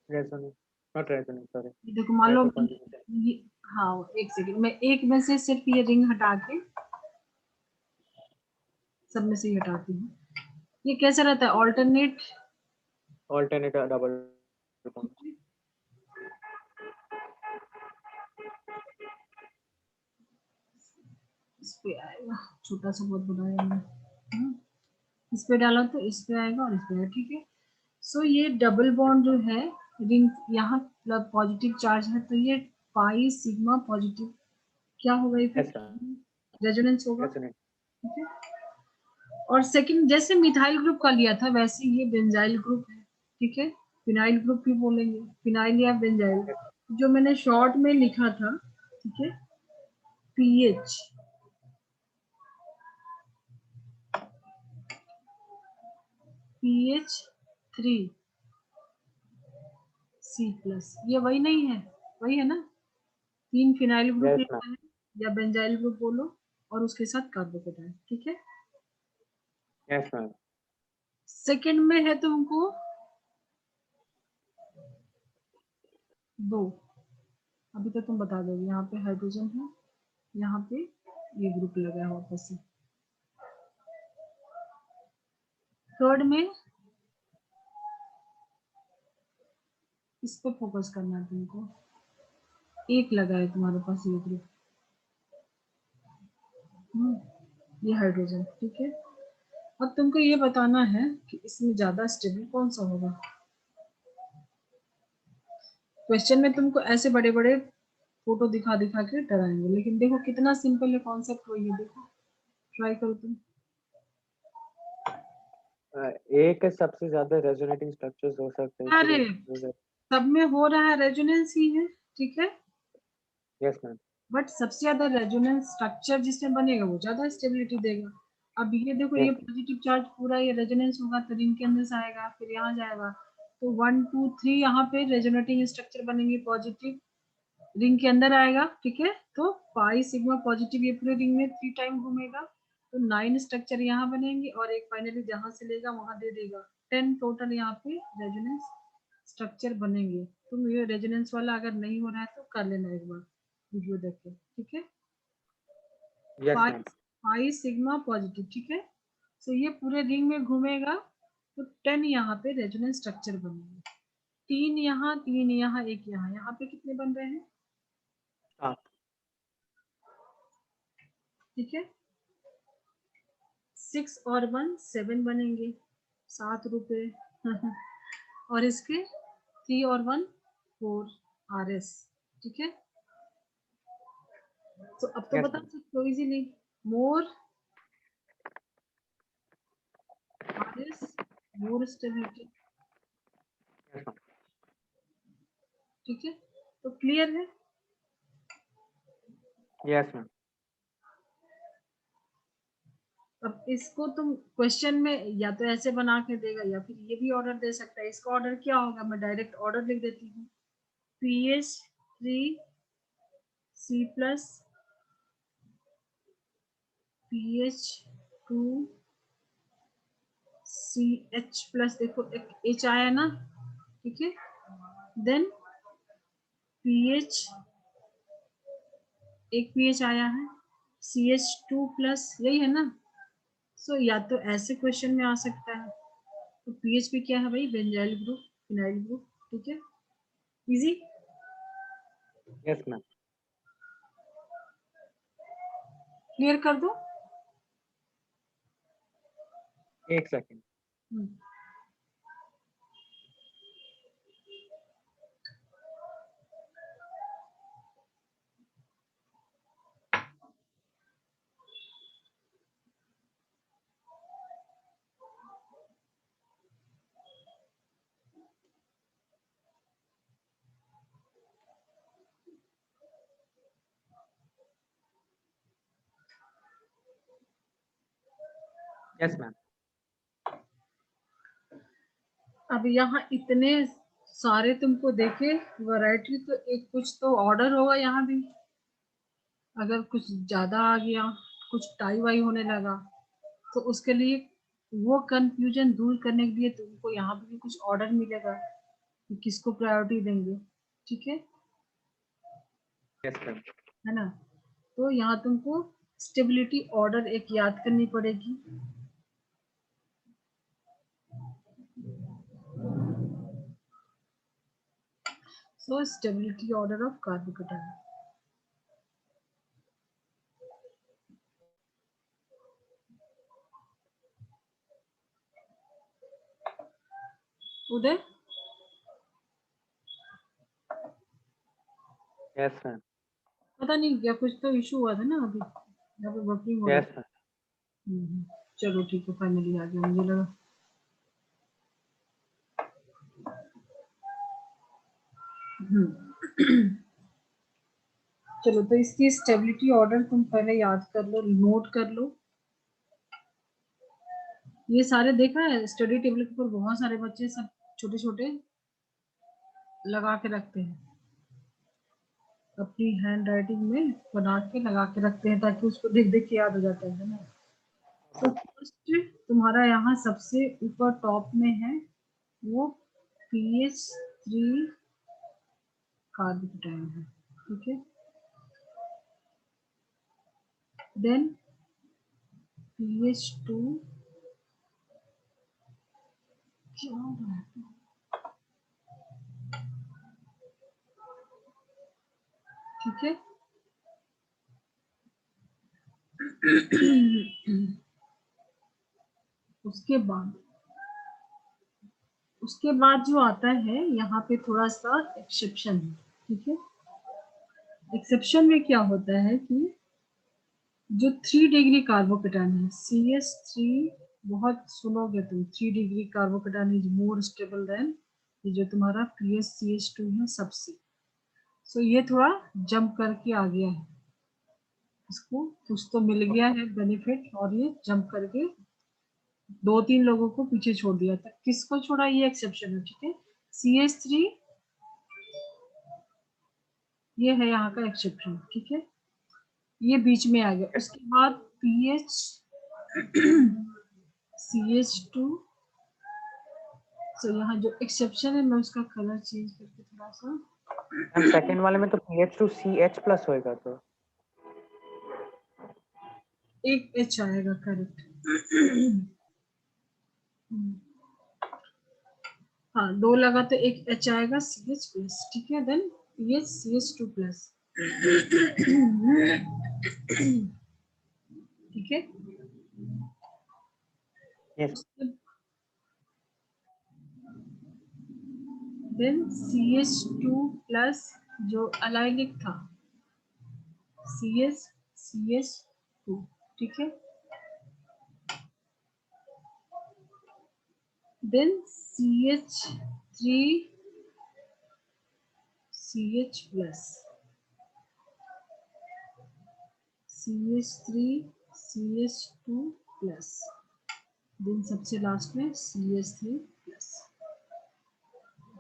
रेजोनेंस, नॉट रेजोनेंस, सॉरी, ये देखो मान लो हाइपर कॉन्जुगेशन। ये, हाँ एक सेकेंड, मैं एक में से सिर्फ ये रिंग हटा के सब में से ही हटाती हूँ। ये कैसा रहता है, ऑल्टरनेट, ऑल्टरनेट डबल बॉन्ड। इस पे आएगा, छोटा सा बहुत बनाया मैंने, इस पे डाला तो इस पे आएगा और इस पे आएगा, ठीक है। सो ये डबल बॉन्ड जो है रिंग यहाँ पॉजिटिव चार्ज है, तो ये पाई सिग्मा पॉजिटिव क्या होगा Yes, इफेक्ट, ma'am. रेजोनेंस होगा। Resonate. ठीक है, और सेकंड जैसे मिथाइल ग्रुप का लिया था वैसे ये बेंजाइल ग्रुप है। ठीक है, फिनाइल ग्रुप भी बोलेंगे, फिनाइल या बेंजाइल, Yes, जो मैंने शॉर्ट में लिखा था। ठीक है, पीएच पीएच 3 सी प्लस, ये वही नहीं है, वही है ना, 3 फिनाइल ग्रुप yes, ma'am. लेना है या बेंजाइल ग्रुप बोलो, और उसके साथ कार्बोकेटाइन। ठीक है, Yes, ma'am. सेकंड में है तुमको 2, अभी तो तुम बता दोगे, यहाँ पे हाइड्रोजन है, यहाँ पे ये ग्रुप लगा है वापस से। थर्ड में इस पे फोकस करना है तुमको, एक लगा है तुम्हारे पास ये ग्रुप, ये हाइड्रोजन। ठीक है, अब तुमको ये बताना है कि इसमें ज्यादा स्टेबल कौन सा होगा। क्वेश्चन में तुमको ऐसे बड़े बड़े फोटो दिखा दिखा के डराएंगे, लेकिन देखो कितना सिंपल है कॉन्सेप्ट, वही है, देखो ट्राई करो तुम। एक सबसे ज्यादा रेजोनेटिंग स्ट्रक्चर्स हो सकते हैं, अरे इसीलिए सब में हो रहा है, रेजोनेंस ही है। ठीक है, यस मैम। बट सबसे ज्यादा रेजोनेंस स्ट्रक्चर जिसमें बनेगा वो ज्यादा स्टेबिलिटी देगा। अब ये देखो, ये यस पॉजिटिव चार्ज पूरा ये रेजोनेंस होगा तो रिंग के अंदर से आएगा, फिर यहाँ जाएगा, तो 1 2 3 यहाँ पे रेजोनेटिंग स्ट्रक्चर बनेंगे, पॉजिटिव रिंग के अंदर आएगा। ठीक है, तो पाई सिग्मा पॉजिटिव ये पूरे रिंग में 3 टाइम घूमेगा, तो 9 स्ट्रक्चर यहाँ बनेंगे, और एक फाइनली जहां से लेगा वहां दे देगा, 10 टोटल यहाँ पे रेजोनेंस स्ट्रक्चर बनेंगे। तुम ये रेजोनेंस वाला अगर नहीं हो रहा है तो कर लेना एक बार वीडियो देख के। ठीक है, यस पाई मैम। Pi sigma positive. ठीक है, तो ये पूरे रिंग में घूमेगा, तो 10 यहाँ पे रेजोनेंस स्ट्रक्चर बनेंगे, 3 यहाँ, 3 यहाँ, एक यहाँ, यहाँ पे कितने बन रहे हैं। हाँ। ठीक है, 6 और 1 7 बनेंगे, 7 रुपए और इसके 3 और 1 4 RS। ठीक है, तो अब तो यस बता मैम। सकते हो इजीली, मोर RS more stability. Yes ma'am. ठीक है, तो क्लियर है। Yes ma'am. अब इसको तुम क्वेश्चन में या तो ऐसे बना के देगा, या फिर ये भी ऑर्डर दे सकता है। इसका ऑर्डर क्या होगा, मैं डायरेक्ट ऑर्डर लिख देती हूँ, PH3 C plus, PH2 CH plus, देखो एक H आया ना। ठीक है, देन PH, एक PH आया है, CH2 प्लस, यही है ना। सो या तो ऐसे क्वेश्चन में आ सकता है, तो पीएच पे क्या है भाई, बेंजाइल ग्रुप, फिनाइल ग्रुप। ठीक है, इजी, यस मैम। क्लियर कर दो। एक सेकेंड। हम्म, यस मैम। अब यहाँ इतने सारे तुमको देखे वैरायटी, तो एक कुछ तो ऑर्डर होगा यहाँ भी। अगर कुछ ज्यादा आ गया, कुछ टाई वाई होने लगा, तो उसके लिए वो कंफ्यूजन दूर करने के लिए तुमको यहाँ पे भी कुछ ऑर्डर मिलेगा कि किसको प्रायोरिटी देंगे। ठीक यस मैम। है ना, तो यहाँ तुमको स्टेबिलिटी ऑर्डर एक याद करनी पड़ेगी। So stability order of carbocation, Uday yes ma'am, पता नहीं क्या कुछ तो इशू हुआ था ना अभी, यहाँ पे बफरिंग हो रहा यस था। मैम। चलो ठीक है, फाइनली आ गया, मुझे लगा। चलो, तो इसकी स्टेबिलिटी ऑर्डर तुम पहले याद कर लो, नोट कर लो। ये सारे देखा है स्टडी टेबल के ऊपर बहुत सारे बच्चे सब छोटे छोटे लगा के रखते हैं, अपनी हैंड राइटिंग में बना के लगा के रखते हैं, ताकि उसको देख देख के याद हो जाता है ना। तो फर्स्ट तुम्हारा यहाँ सबसे ऊपर टॉप में है वो PH3 कार्बोकेटाइन है, ठीक है। देन PH2 क्या हो रहा है, ठीक है। उसके बाद जो आता है यहाँ पे थोड़ा सा एक्सेप्शन है, ठीक है। एक्सेप्शन में क्या होता है कि जो 3 डिग्री कार्बोकेटाइन है CH3, बहुत सुनोगे तुम, 3 degree carbocation is more stable then ये जो तुम्हारा PHCH2 है सबसे। सो ये थोड़ा जंप करके आ गया है, इसको कुछ तो मिल गया है बेनिफिट, और ये जंप करके 2-3 लोगों को पीछे छोड़ दिया था। किसको छोड़ा, ये एक्सेप्शन है, ठीक है। CH3 ये है यहाँ का एक्सेप्शन, ठीक है, ये बीच में आ गया। उसके बाद PH CH2, तो यहाँ जो एक्सेप्शन है मैं उसका कलर चेंज करके थोड़ा सा, मैम सेकंड वाले में तो PH2CH प्लस होएगा तो एक H आएगा, करेक्ट। हाँ, 2 लगा तो एक H आएगा CH प्लस, ठीक है। देन PH CH2 प्लस, ठीक है। यस देन CH2 प्लस जो अलाइलिक था CH2, ठीक है। Then CH3 CH plus, CH3 CH2 plus, then सबसे लास्ट में CH3 प्लस।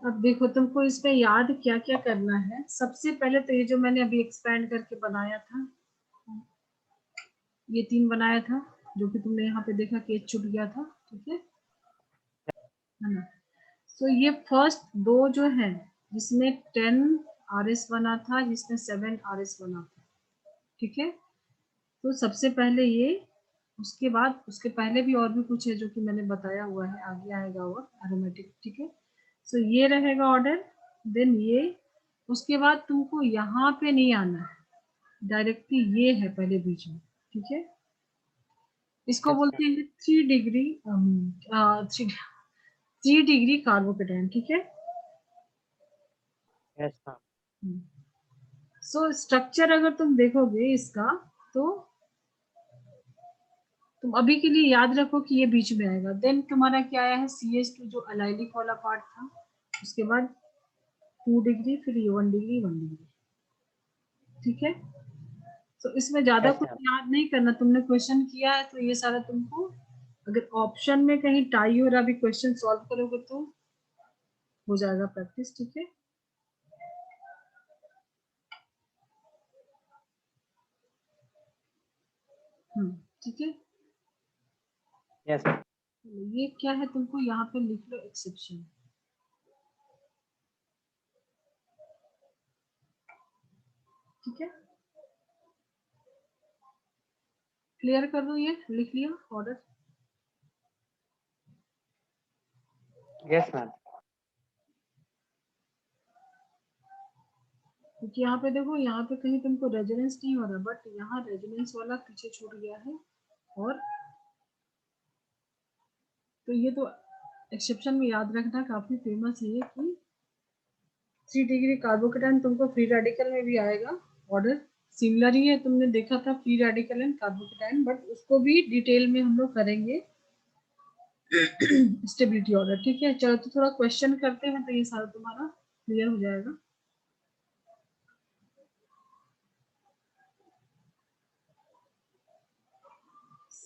अब देखो तुमको इसमें याद क्या क्या करना है। सबसे पहले तो ये जो मैंने अभी एक्सपैंड करके बनाया था, ये 3 बनाया था, जो कि तुमने यहाँ पे देखा कि छूट गया था, ठीक है ना। सो ये फर्स्ट 2 जो है, जिसमें 10 RS बना था, जिसमें 7 RS बना था, ठीक है। तो सबसे पहले ये, उसके बाद उसके पहले भी और भी कुछ है जो कि मैंने बताया हुआ है, आगे आएगा और एरोमेटिक, ठीक है। सो ये रहेगा ऑर्डर, देन ये, उसके बाद तुमको यहाँ पे नहीं आना है, डायरेक्टली ये है पहले बीच में, ठीक है। इसको यस बोलते हैं 3 डिग्री 3 डिग्री कार्बोकेटाइन, ठीक है। यस मैम सो स्ट्रक्चर अगर तुम देखोगे इसका, तो तुम अभी के लिए याद रखो कि ये बीच में आएगा। देन तुम्हारा क्या आया है CH2 जो अलाइलिक वाला पार्ट था, उसके बाद 2 डिग्री, फिर ये 1 डिग्री 1 डिग्री, ठीक है। तो इसमें ज्यादा यस कुछ मैम याद नहीं करना, तुमने क्वेश्चन किया है तो ये सारा तुमको, अगर ऑप्शन में कहीं टाई हो रहा भी क्वेश्चन सॉल्व करोगे तो हो जाएगा प्रैक्टिस, ठीक है। ठीक है। यस मैम ये क्या है, तुमको यहाँ पे लिख लो एक्सेप्शन, ठीक है। क्लियर कर दो, ये लिख लिया ऑर्डर। यस मैम क्योंकि यहाँ पे देखो, यहाँ पे कहीं तुमको रेजोनेंस नहीं हो रहा, बट यहाँ रेजोनेंस वाला पीछे छूट गया है। और तो ये तो एक्सेप्शन में याद रखना, काफी फेमस है ये कि 3 डिग्री कार्बोकेटाइन तुमको फ्री रेडिकल में भी आएगा, ऑर्डर सिमिलर ही है, तुमने देखा था free radical and carbocation, but उसको भी डिटेल में हम लोग करेंगे स्टेबिलिटी ऑर्डर। ठीक है, चलो तो थोड़ा क्वेश्चन करते हैं तो ये सारा तुम्हारा क्लियर हो जाएगा।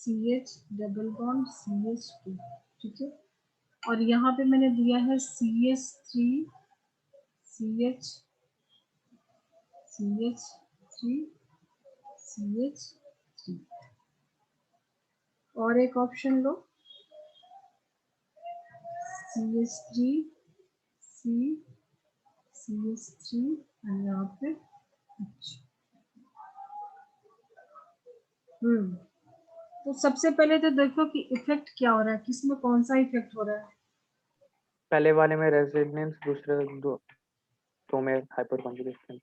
CH डबल बॉन्ड CH2, ठीक है, और यहाँ पे मैंने दिया है CH3 CH CH3 CH3, और एक ऑप्शन लो CH3 C CH3 और यहाँ पे H। तो सबसे पहले तो देखो कि इफेक्ट क्या हो रहा है, किसमें कौन सा इफेक्ट हो रहा है। पहले वाले में रेजोनेंस, दूसरे दो में हाइपर कॉन्जुगेशन।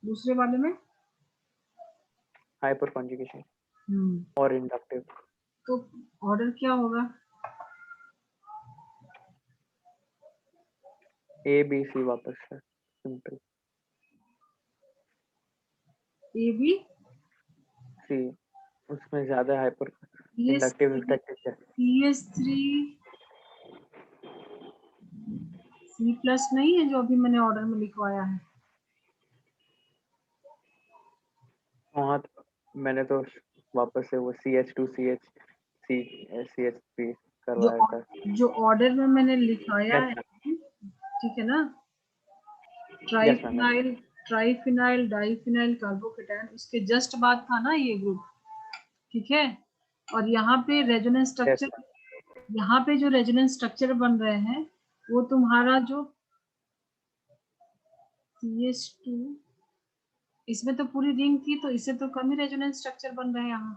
दूसरे वाले में हाइपर कॉन्जुगेशन और इंडक्टिव। तो ऑर्डर क्या होगा? ABC वापस से सिंपल। AB C उसमें ज्यादा हाइपर इंडक्टिव इफेक्ट है। CH3 C प्लस नहीं है जो अभी मैंने ऑर्डर में लिखवाया है। वहाँ मैंने तो वापस से वो CH2 CH3 करवाया था। जो ऑर्डर में मैंने लिखाया Yes, है, ma'am. ठीक है ना, Yes, ma'am. Triphenyl diphenyl carbocation, उसके जस्ट बाद था ना ये ग्रुप, ठीक है। और यहाँ पे रेजोनेंस Yes, स्ट्रक्चर, ma'am. यहाँ पे जो रेजोनेंस स्ट्रक्चर बन रहे हैं वो तुम्हारा जो CH2, इसमें तो पूरी रिंग थी तो इससे तो कम ही रेजोनेंस स्ट्रक्चर बन रहे हैं यहाँ।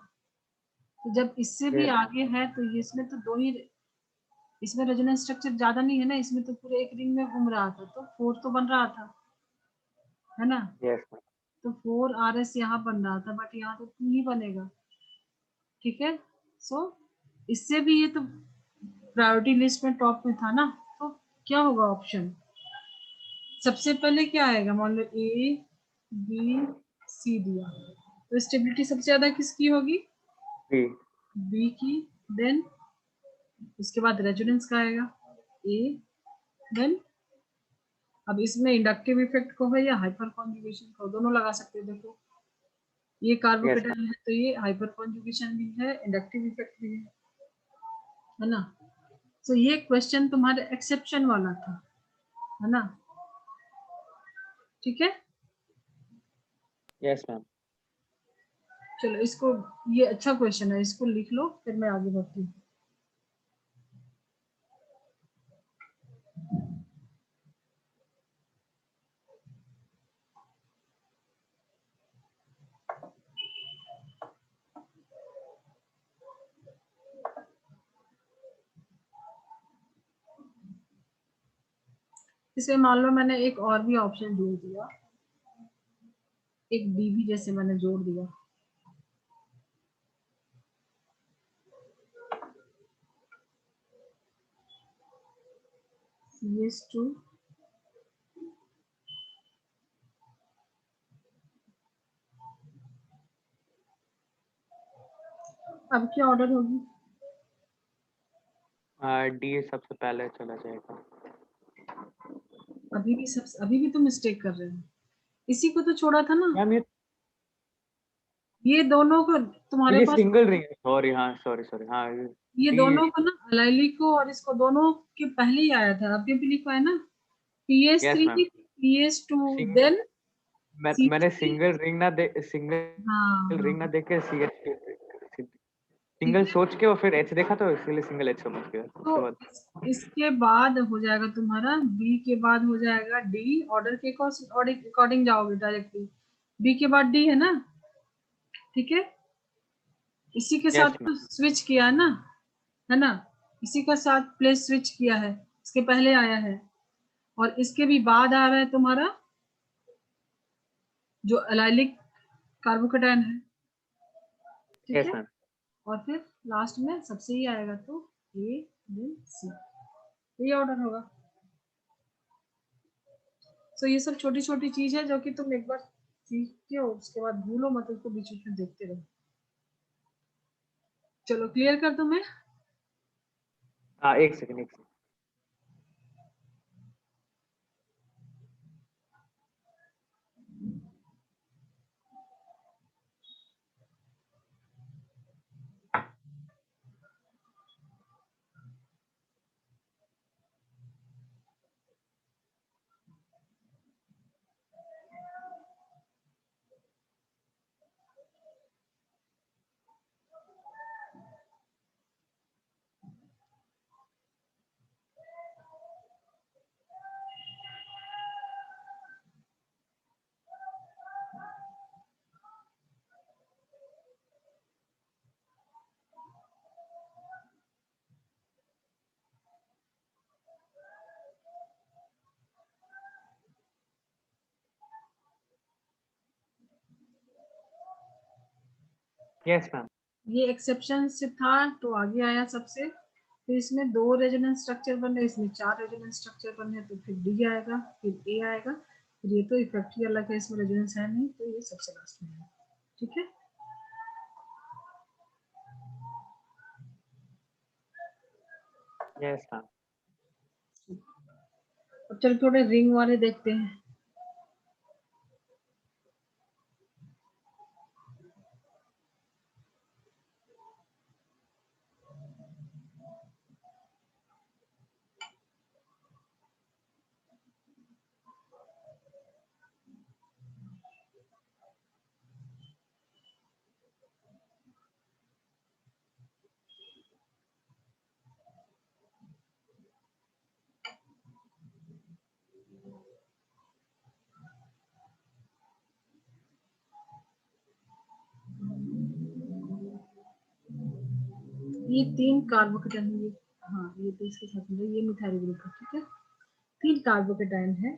तो जब इससे भी Yes, ma'am. आगे है तो ये इसमें तो दो ही, इसमें रेजोनेंस स्ट्रक्चर ज्यादा नहीं है ना, इसमें तो पूरे एक रिंग में घूम रहा था तो 4 तो बन रहा था, है ना। Yes, ma'am. तो 4RS यहाँ बन रहा था, बट यहाँ तो 2 ही बनेगा, ठीक है। सो इससे भी ये तो प्रायोरिटी लिस्ट में टॉप में था ना, तो क्या होगा ऑप्शन? सबसे पहले क्या आएगा, मान लो A B C दिया, तो स्टेबिलिटी सबसे ज्यादा किसकी होगी? B. बी की। देन इसके बाद रेजोनेंस का आएगा A। देन अब इसमें इंडक्टिव इफेक्ट को है या हाइपर कॉन्जुगेशन को, दोनों लगा सकते हो। देखो ये Yes, कार्बोकेटाइन ma'am. है तो ये हाइपर कॉन्जुगेशन भी है, इंडक्टिव इफेक्ट भी है ना। तो ये क्वेश्चन तुम्हारे एक्सेप्शन वाला था, है ना, ठीक है। Yes, ma'am. चलो इसको, ये अच्छा क्वेश्चन है, इसको लिख लो फिर मैं आगे बढ़ती हूँ। इसमें मान लो मैंने एक और भी ऑप्शन जोड़ दिया, एक डी भी जैसे मैंने जोड़ दिया, CH2 अब क्या ऑर्डर होगी? D सबसे पहले चला जाएगा। अभी भी तो मिस्टेक कर रहे हो, इसी को तो छोड़ा था ना। मैम ये दोनों को तुम्हारे ये पास, सिंगल रिंग है। सॉरी, हाँ, सॉरी हाँ। ये D. दोनों को ना, अलाइली को और इसको दोनों के पहले ही आया था, अभी भी लिखा है ना, Yes, PS3 ma'am. PS2 single then मैंने CH3। सिंगल रिंग ना हाँ देख के ठीक सिंगल है, सोच के और फिर H देखा तो इसलिए सिंगल H समझ गया तो उसके बाद। इसके बाद हो जाएगा तुम्हारा बी के बाद हो जाएगा डी, ऑर्डर के अकॉर्डिंग जाओगे डायरेक्टली, बी के बाद डी है ना, ठीक है। इसी के साथ Yes, ma'am. तो स्विच किया है ना, इसी का साथ प्लेस स्विच किया है, इसके पहले आया है, और इसके भी बाद आ रहा है तुम्हारा जो एलाइलिक कार्बोकेटाइन है, ठीक Yes, है। ma'am. और फिर लास्ट में सबसे ही आएगा तो ए देन सी, ये ऑर्डर होगा। सो ये सब छोटी छोटी चीज है जो कि तुम एक बार सीखते हो, उसके बाद भूलो मत, उसको बीच बीच में देखते रहो। चलो क्लियर कर दूं मैं? हाँ, एक सेकंड। Yes ma'am. ये एक्सेप्शन से था तो आगे आया सबसे, फिर इसमें 2 रेजोनेंस स्ट्रक्चर बने, इसमें 4 रेजोनेंस स्ट्रक्चर बने, तो फिर डी आएगा, फिर ए आएगा, फिर ये तो इफेक्ट ही अलग है, इसमें रेजोनेंस है नहीं, तो ये सबसे लास्ट में है। ठीक है, यस मैम। अब चलो थोड़े रिंग वाले देखते हैं। ये 3 कार्बोकेटाइन है, हाँ ये तो इसके साथ में ये मिथाइल ग्रुप है। ठीक है, 3 कार्बोकेटाइन है,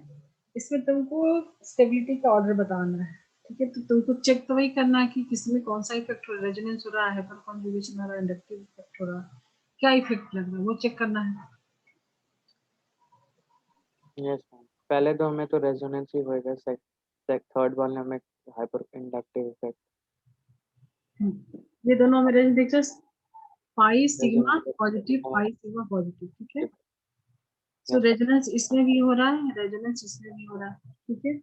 इसमें तुमको स्टेबिलिटी का ऑर्डर बताना है। ठीक है, तो तुमको चेक तो वही करना है कि किसमें कौन सा इफेक्ट हो रहा है, रेजोनेंस हो रहा है, हाइपर कॉन्जुगेशन हो रहा है, इंडक्टिव इफेक्ट हो रहा है, क्या इफेक्ट लग रहा है वो चेक करना है। Yes ma'am. पहले तो हमें तो रेजोनेंस ही होएगा, थर्ड वाले हमें हाइपर इंडक्टिव इफेक्ट। ये दोनों में रेंज देख, pi sigma resonance. Positive, pi sigma positive. ठीक है, सो यस मैम। रेजोनेंस इसमें भी हो रहा है, रेजोनेंस इसमें भी हो रहा है। ठीक है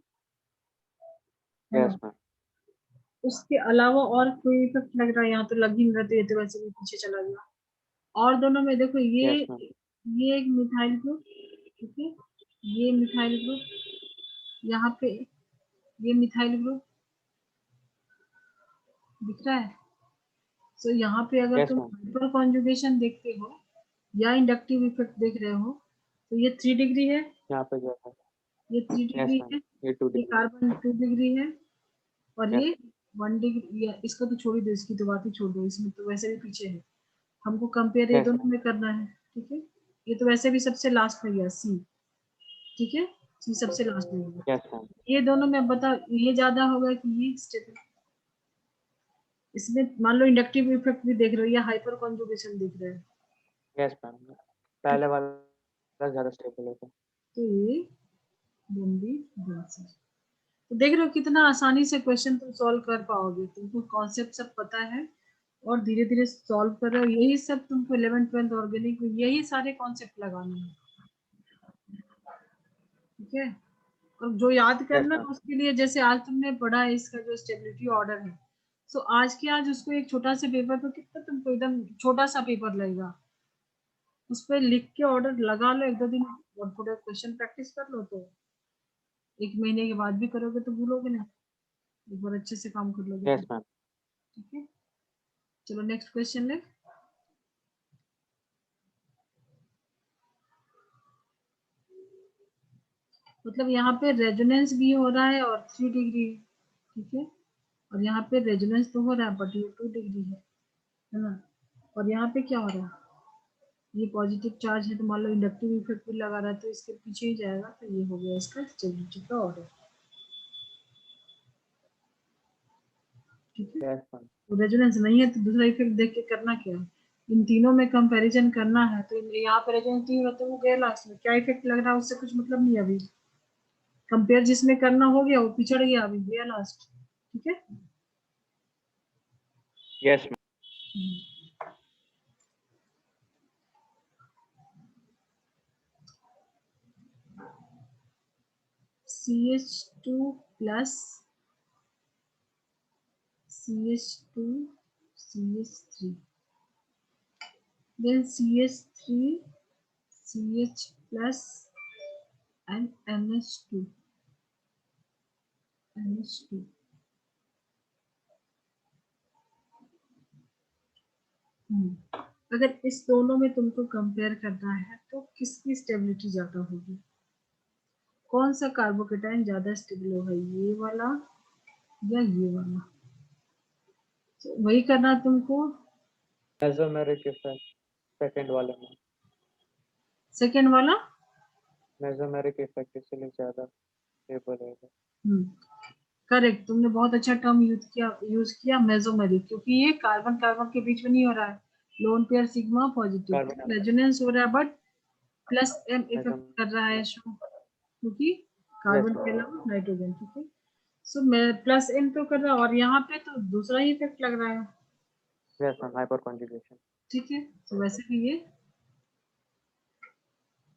यस ना? मैम। उसके अलावा और कोई इफेक्ट लग रहा है? यहाँ तो लग ही नहीं रहा, तो ये तो वैसे भी पीछे चला गया। और दोनों में देखो, यस मैम। ये एक मिथाइल ग्रुप, ठीक है, ये मिथाइल ग्रुप, यहाँ पे ये मिथाइल ग्रुप दिख रहा है। सो यहाँ पे अगर यस तुम मैम। हाइपर कॉन्जुगेशन देखते हो या इंडक्टिव इफेक्ट देख रहे हो, तो ये 3 डिग्री है, यहाँ पे जो है। ये 3 यस डिग्री मैम। है, ये 2 ये डिग्री। कार्बन 2 डिग्री है, और यस। ये 1 डिग्री। इसका तो छोड़ ही दो, इसकी तो बात ही छोड़ दो, इसमें तो वैसे भी पीछे है, हमको कंपेयर ये यस दोनों मैम। में करना है। ठीक है, ये तो वैसे भी सबसे लास्ट में गया सी। ठीक है, सी सबसे लास्ट में गया। Yes ma'am. ये दोनों में बताओ, ये ज्यादा होगा कि ये स्टेबल? इसमें मान लो इंडक्टिव इफेक्ट भी देख रहे हो या हाइपर कॉन्जुगेशन देख रहे हो, यस मैम। पहले वाला ज्यादा स्टेबल होता है। तो ये बूंदी बंसी। तो देख रहे हो कितना आसानी से क्वेश्चन तुम सॉल्व कर पाओगे, तुमको कॉन्सेप्ट सब पता है और धीरे धीरे सॉल्व कर रहे हो। यही सब तुमको 11th 12th ऑर्गेनिक में यही सारे कॉन्सेप्ट लगाने हैं। ठीक है, और जो याद यस करना है मैम। उसके लिए, जैसे आज तुमने पढ़ा है इसका जो स्टेबिलिटी ऑर्डर है, सो आज के आज उसको एक छोटा सा पेपर पे, कितना तुमको एकदम छोटा सा पेपर लगेगा, उस पर लिख के ऑर्डर लगा लो, 1-2 दिन और थोड़ा क्वेश्चन प्रैक्टिस कर लो, तो 1 महीने के बाद भी करोगे तो भूलोगे नहीं, एक बार अच्छे से काम कर लोगे तो। Yes ma'am. ठीक है, चलो नेक्स्ट क्वेश्चन ले। मतलब यहाँ पे रेजोनेंस भी हो रहा है और 3 डिग्री है। ठीक है, और यहाँ पे रेजोनेंस तो हो रहा है बट ये 2 डिग्री है ना? और यहाँ पे क्या हो रहा है, ये पॉजिटिव चार्ज है, तो मान लो इंडक्टिव इफेक्ट भी लगा रहा है, तो इसके पीछे ही जाएगा, तो ये हो गया इसका स्टेबिलिटी का ऑर्डर। ठीक है, यस मैम। तो रेजोनेंस नहीं है तो दूसरा इफेक्ट देख के करना क्या है, इन तीनों में कंपैरिजन करना है, तो यहाँ पे रेजोनेंस नहीं हो रहा तो वो गया लास्ट में, क्या इफेक्ट लग रहा है उससे कुछ मतलब नहीं है अभी, कंपेयर जिसमें करना हो गया वो पिछड़ गया, अभी गया लास्ट। ठीक है, yes ma'am. CH2 plus CH2 CH3, then CH3 CH plus and NH2 NH2। अगर इस दोनों में तुमको कंपेयर करना है तो किसकी स्टेबिलिटी ज्यादा होगी, कौन सा कार्बोकेटाइन ज्यादा स्टेबल होगा, ये वाला या ये वाला? तो वही करना तुमको। मेसोमेरिक इफेक्ट सेकंड वाले में, सेकेंड वाला मेसोमेरिक इफेक्ट इसलिए ज्यादा स्टेबल रहेगा। करेक्ट, तुमने बहुत अच्छा टर्म यूज किया मेसोमेरिक, क्योंकि ये कार्बन कार्बन के बीच में नहीं हो रहा है, lone pair sigma positive, carbon resonance हो रहा है, but plus M effect mesomeric, कर रहा है शो, क्योंकि यस कार्बन के अलावा नाइट्रोजन। ठीक है, सो मैं प्लस एम तो कर रहा है, और यहाँ पे तो दूसरा ही इफेक्ट लग रहा है। Yes ma'am, hyper conjugation. ठीक है, तो वैसे भी ये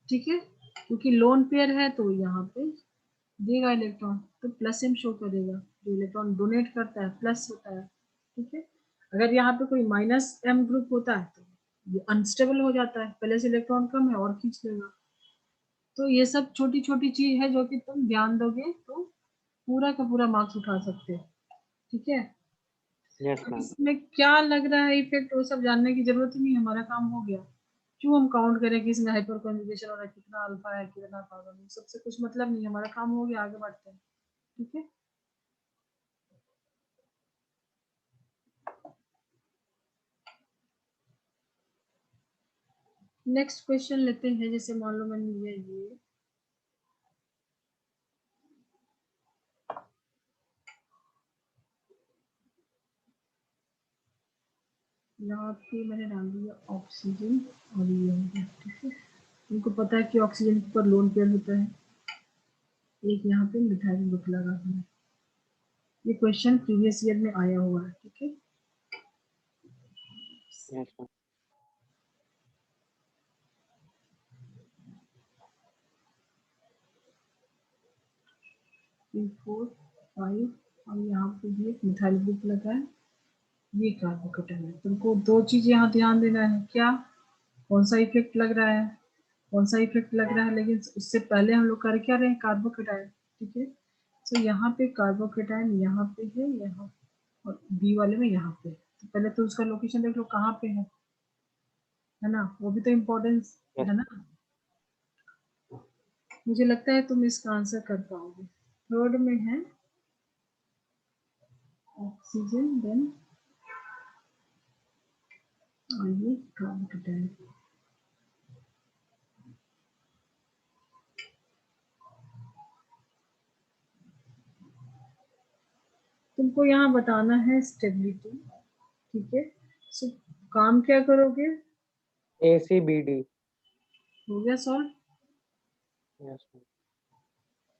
ठीक है, क्योंकि लोन पेयर है तो यहाँ पे देगा इलेक्ट्रॉन, तो प्लस एम शो करेगा, जो इलेक्ट्रॉन डोनेट करता है प्लस होता है। ठीक है, अगर यहाँ पे कोई माइनस एम ग्रुप होता है तो ये अनस्टेबल हो जाता है, पहले से इलेक्ट्रॉन कम है और खींच लेगा। तो ये सब छोटी छोटी चीज है जो कि तुम ध्यान दोगे तो पूरा का पूरा मार्क्स उठा सकते हो। ठीक है, यस तो मैम। इसमें क्या लग रहा है इफेक्ट, वो सब जानने की जरूरत ही नहीं, हमारा काम हो गया। क्यों हम काउंट करें कि इसमें हाइपर कॉन्जुगेशन हो रहा है, कितना अल्फा है कितना कार्बन है, सबसे कुछ मतलब नहीं, हमारा काम हो गया, आगे बढ़ते हैं। ठीक है, नेक्स्ट क्वेश्चन लेते हैं। जैसे मान लो मैंने लिया ये, यहाँ पे मैंने डाल दिया ऑक्सीजन और ये हो गया। ठीक है, उनको पता है कि ऑक्सीजन के ऊपर लोन पेयर होता है, एक यहाँ पे मिथाइल ग्रुप लगा हुआ है। ये क्वेश्चन प्रीवियस ईयर में आया हुआ है। ठीक है, yes ma'am. Three four five, और यहाँ पे भी एक मिथाइल ग्रुप लगा है, ये कार्बोकेटाइन है। तुमको दो चीज यहाँ ध्यान देना है, क्या, कौन सा इफेक्ट लग रहा है, कौन सा इफेक्ट लग रहा है, लेकिन उससे पहले हम लोग कर क्या रहे हैं, कार्बोकेटाइन। ठीक है, तो यहाँ पे कार्बोकेटाइन यहाँ पे है, यहाँ और बी वाले में यहाँ पे, तो पहले तो उसका लोकेशन देख लो कहाँ पे है ना, वो भी तो इम्पोर्टेंस यस है ना। मुझे लगता है तुम इसका आंसर कर पाओगे। थर्ड में है ऑक्सीजन, देन ये कार्बोकेटाइन। तुमको यहाँ बताना है स्टेबिलिटी। ठीक है, सो काम क्या करोगे, ACBD। हो गया सॉल्व, यस मैम।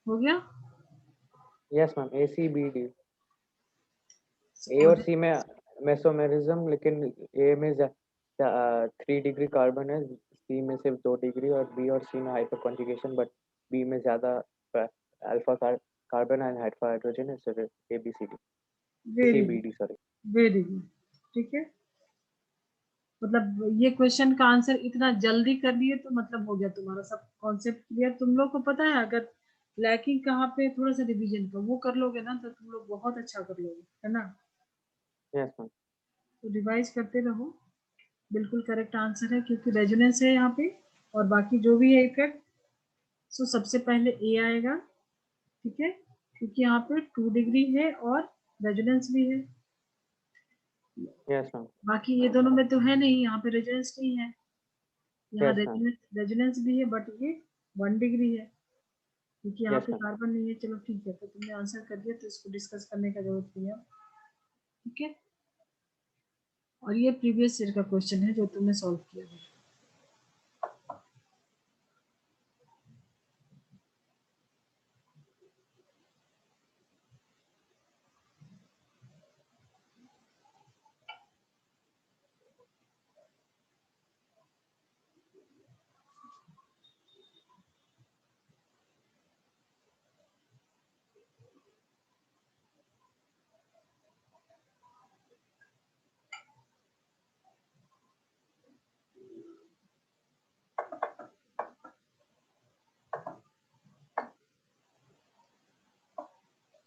हो गया। Yes ma'am, ACBD। ए और और सी में मेसोमेरिज्म, लेकिन ए में 3 डिग्री कार्बन है, सी में सिर्फ 2 डिग्री, और बी और सी में हाइपर कॉन्जुगेशन, बट बी में ज्यादा alpha carbon and hydrogen hydrogen है, सिर्फ ABCD very good, ACBD sorry. Very good. ठीक है, मतलब ये क्वेश्चन का आंसर इतना जल्दी कर लिए तो मतलब हो गया तुम्हारा सब कॉन्सेप्ट क्लियर। तुम लोग को पता है अगर लैकिंग कहाँ पे, थोड़ा सा रिवीजन का वो कर लोगे ना तो तुम लोग बहुत अच्छा कर लोगे, है ना। Yes ma'am. तो रिवाइज करते रहो, बिल्कुल करेक्ट आंसर है, क्योंकि रेजोनेंस है यहाँ पे, और बाकी जो भी है इफेक्ट, सो सबसे पहले ए आएगा। ठीक है, क्योंकि यहाँ पे 2 डिग्री है और रेजोनेंस भी है, यस मैम। बाकी ये दोनों में तो है नहीं, यहाँ पे रेजोनेंस नहीं है, यहाँ यस मैम। रेजोनेंस भी है, बट ये 1 डिग्री है, क्योंकि यहाँ यस पे मैम। कार्बन नहीं है। चलो ठीक है, तो तुमने आंसर कर दिया, तो इसको डिस्कस करने का जरूरत नहीं है। ठीक है, और ये प्रीवियस ईयर का क्वेश्चन है जो तुमने सॉल्व किया है।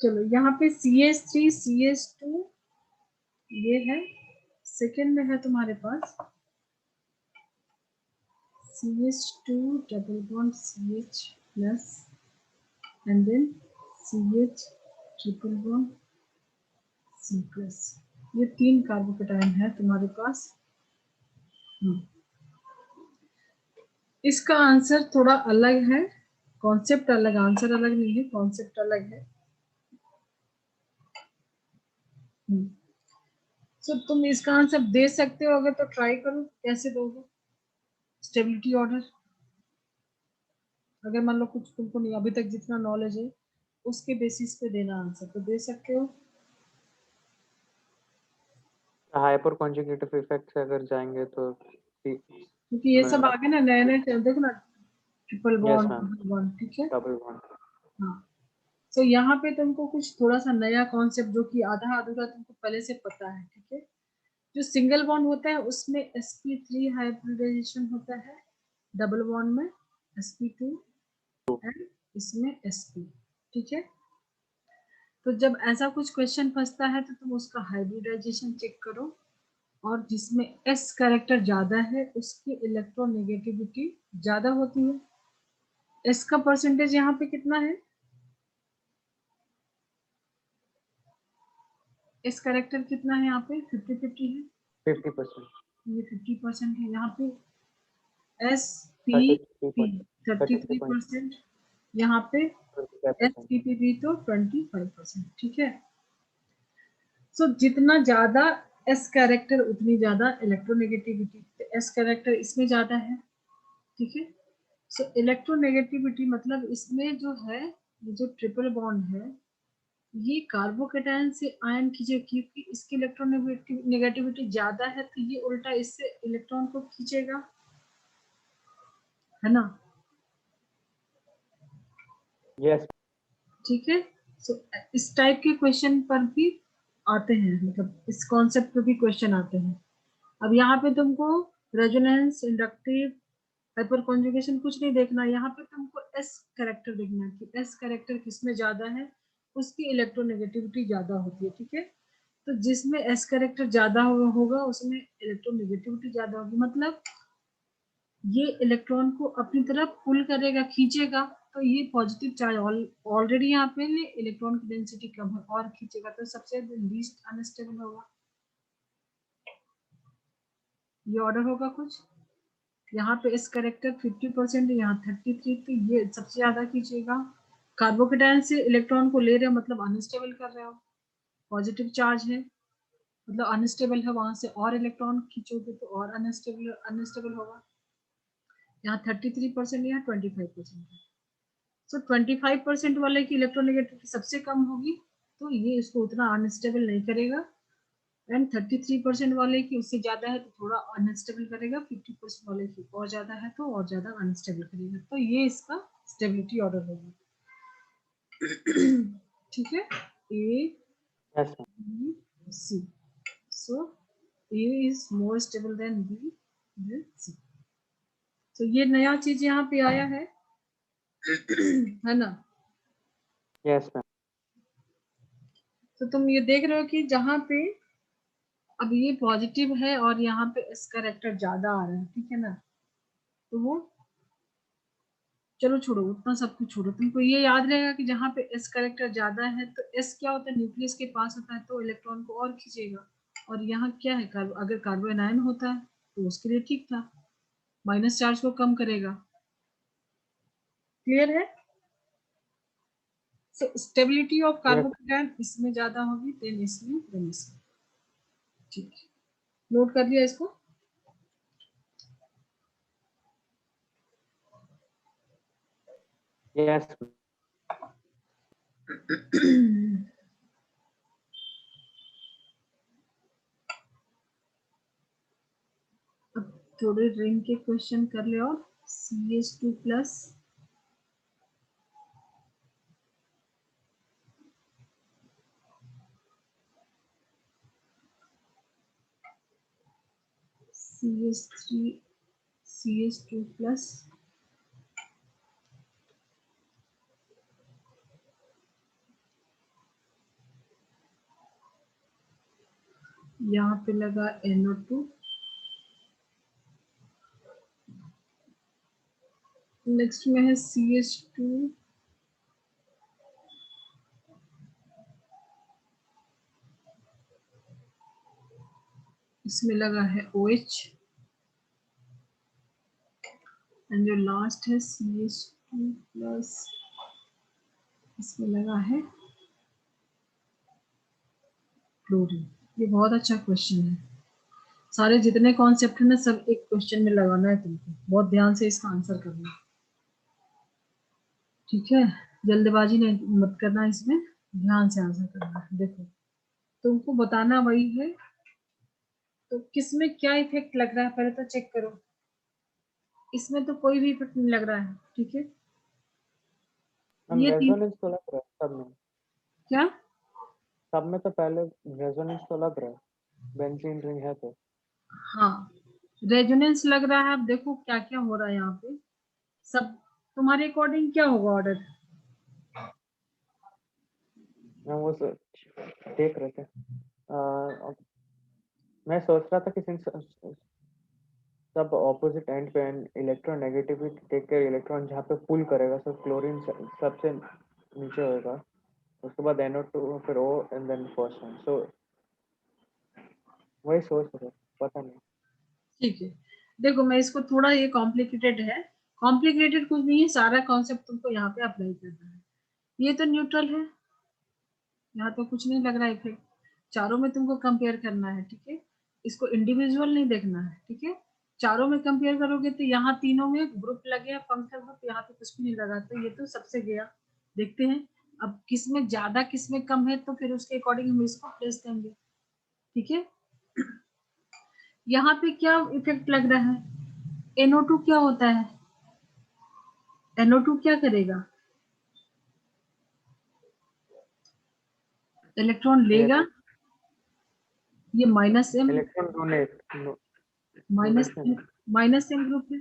चलो यहाँ पे CH3 CH2 ये है, सेकेंड में है तुम्हारे पास CH2 double bond CH plus and then CH triple bond C plus. ये 3 कार्बोकेटाइन है तुम्हारे पास। इसका आंसर थोड़ा अलग है, कॉन्सेप्ट अलग, आंसर अलग नहीं है, कॉन्सेप्ट अलग है। सो तुम इसका आंसर दे सकते हो, अगर तो ट्राई करो, कैसे दोगे स्टेबिलिटी ऑर्डर। अगर मान लो कुछ तुमको नहीं अभी तक जितना नॉलेज है उसके बेसिस पे देना आंसर, तो दे सकते हो। हाइपर कॉन्जुगेटिव इफेक्ट से अगर जाएंगे तो क्योंकि ये सब आगे ना नए नए देखो ना, triple yes bond ma'am, double bond, ठीक है। Double bond. हाँ, तो यहाँ पे तुमको कुछ थोड़ा सा नया कॉन्सेप्ट जो कि आधा अधूरा तुमको पहले से पता है, ठीक है। जो सिंगल बॉन्ड होता है उसमें sp3 हाइब्रिडाइजेशन होता है, डबल बॉन्ड में sp2 एंड इसमें sp, ठीक है। तो जब ऐसा कुछ क्वेश्चन फंसता है तो तुम उसका हाइब्रिडाइजेशन चेक करो, और जिसमें s कैरेक्टर ज्यादा है उसकी इलेक्ट्रोनेगेटिविटी ज्यादा होती है। s का परसेंटेज यहाँ पे कितना है, s कैरेक्टर कितना है यहाँ पे, 50-50 है। 50%, ये 50% है यहाँ पे। एस पी 33%, 33%, यहाँ पे एस 35%। पी भी तो 25%, ठीक है। सो जितना ज्यादा एस कैरेक्टर उतनी ज्यादा इलेक्ट्रोनेगेटिविटी, तो एस कैरेक्टर इसमें ज्यादा है, ठीक है। सो इलेक्ट्रोनेगेटिविटी मतलब इसमें जो है, ये जो ट्रिपल बॉन्ड है ये कार्बोकेटायन से आयन खींचे, क्योंकि इसकी इलेक्ट्रोनेगेटिविटी ज्यादा है तो ये उल्टा इससे इलेक्ट्रॉन को खींचेगा, है ना। यस। ठीक है। सो इस टाइप के क्वेश्चन पर भी आते हैं, मतलब इस कॉन्सेप्ट पे भी क्वेश्चन आते हैं। अब यहाँ पे तुमको रेजोनेंस, इंडक्टिव, हाइपर कॉन्जुगेशन कुछ नहीं देखना, यहाँ पे तुमको एस कैरेक्टर देखना है कि एस कैरेक्टर किसमें ज्यादा है, उसकी इलेक्ट्रोनेगेटिविटी ज्यादा होती है, ठीक है। तो जिसमें एस कैरेक्टर ज्यादा होगा उसमें इलेक्ट्रोनेगेटिविटी ज्यादा होगी, मतलब ये इलेक्ट्रॉन को अपनी तरफ पुल करेगा, खींचेगा। तो ये पॉजिटिव चार्ज ऑलरेडी यहाँ पे इलेक्ट्रॉन की डेंसिटी कम है और खींचेगा, तो सबसे लीस्ट अनस्टेबल होगा। ये ऑर्डर होगा कुछ, यहाँ पे इस करेक्टर 50%, यहाँ 33, तो ये सबसे ज्यादा खींचेगा। कार्बोकेटायन से इलेक्ट्रॉन को ले रहे हो मतलब अनस्टेबल कर रहे हो, पॉजिटिव चार्ज है मतलब अनस्टेबल है, वहां से और इलेक्ट्रॉन खींचोगे तो और अनस्टेबल अनस्टेबल होगा। यहाँ 33%, यहाँ 25% है। सो 25% वाले की इलेक्ट्रोनेगेटिविटी सबसे कम होगी, तो ये इसको उतना अनस्टेबल नहीं करेगा। एंड 33% वाले की उससे ज्यादा है तो थोड़ा अनस्टेबल करेगा, 50% वाले की और ज्यादा है तो और ज्यादा अनस्टेबल करेगा। तो ये इसका स्टेबिलिटी ऑर्डर होगा। ठीक है, A yes ma'am. B C. So A is more stable than B than C. तो ये नया चीज यहाँ पे आया है है ना। Yes ma'am. तो तुम ये देख रहे हो कि जहाँ पे अब ये पॉजिटिव है और यहाँ पे इस कैरेक्टर ज्यादा आ रहा है, ठीक है ना। तो वो चलो छोड़ो, उतना सब कुछ छोड़ो, तुमको ये याद रहेगा कि जहाँ पे एस कैरेक्टर ज्यादा है तो एस क्या होता है, न्यूक्लियस के पास होता है तो इलेक्ट्रॉन को और खींचेगा। और यहाँ क्या है, अगर कार्बोनाइन होता है तो उसके लिए ठीक था, माइनस चार्ज को कम करेगा। क्लियर है। So stability of yes. Carbocation इसमें ज्यादा होगी देन इसमें देन इसमें। ठीक है, नोट कर लिया इसको। यस। अब थोड़े रिंग के क्वेश्चन कर ले, और CH2 plus CH3 CH2 plus यहाँ पे लगा NO2, नेक्स्ट में है CH2, इसमें लगा है OH, एंड जो लास्ट है CH2 प्लस, इसमें लगा है क्लोरीन। ये बहुत अच्छा क्वेश्चन है, सारे जितने कॉन्सेप्ट है ना सब एक क्वेश्चन में लगाना है तुमको, बहुत ध्यान से इसका आंसर करना है, ठीक है। जल्दबाजी नहीं मत करना, इसमें ध्यान से आंसर करना है। देखो तुमको बताना वही है, तो किसमें क्या इफेक्ट लग रहा है पहले तो चेक करो। इसमें तो कोई भी इफेक्ट नहीं लग रहा है, ठीक है। हम ये तीन, रेजोनेंस तो लग रहा है सब में। क्या सब में तो पहले रेजोनेंस तो लग रहा है, बेंजीन रिंग है तो। हाँ रेजोनेंस लग रहा है। अब देखो क्या क्या हो रहा है यहाँ पे, सब तुम्हारे अकॉर्डिंग क्या होगा ऑर्डर। मैं वो देख रहे थे। मैं सोच रहा था कि सब ऑपोजिट एंड पे इलेक्ट्रोनेगेटिविटी टेक कर इलेक्ट्रॉन जहाँ पे पुल करेगा, सब क्लोरीन सबसे नीचे होगा, उसके बाद NO2, फिर O and then first one. So वही सोच रहे, पता नहीं। ठीक है, देखो मैं इसको थोड़ा, ये कॉम्प्लिकेटेड है, कॉम्प्लिकेटेड कुछ नहीं है, सारा कॉन्सेप्ट तुमको यहाँ पे अप्लाई करना है। ये तो न्यूट्रल है, यहाँ तो कुछ नहीं लग रहा है इफेक्ट, चारों में तुमको कंपेयर करना है, ठीक है। इसको इंडिविजुअल नहीं देखना है, ठीक है। चारों में कंपेयर करोगे तो यहाँ तीनों में ग्रुप लगे, फंक्शनल ग्रुप, यहाँ पे कुछ भी नहीं लगा, तो ये तो सबसे गया। देखते हैं अब किसमें ज्यादा किसमें कम है, तो फिर उसके अकॉर्डिंग हम इसको प्लेस देंगे, ठीक है। यहाँ पे क्या इफेक्ट लग रहा है, NO2 क्या होता है, NO2 क्या करेगा, इलेक्ट्रॉन लेगा, ये -M, electron donate, minus donation. Minus M group है,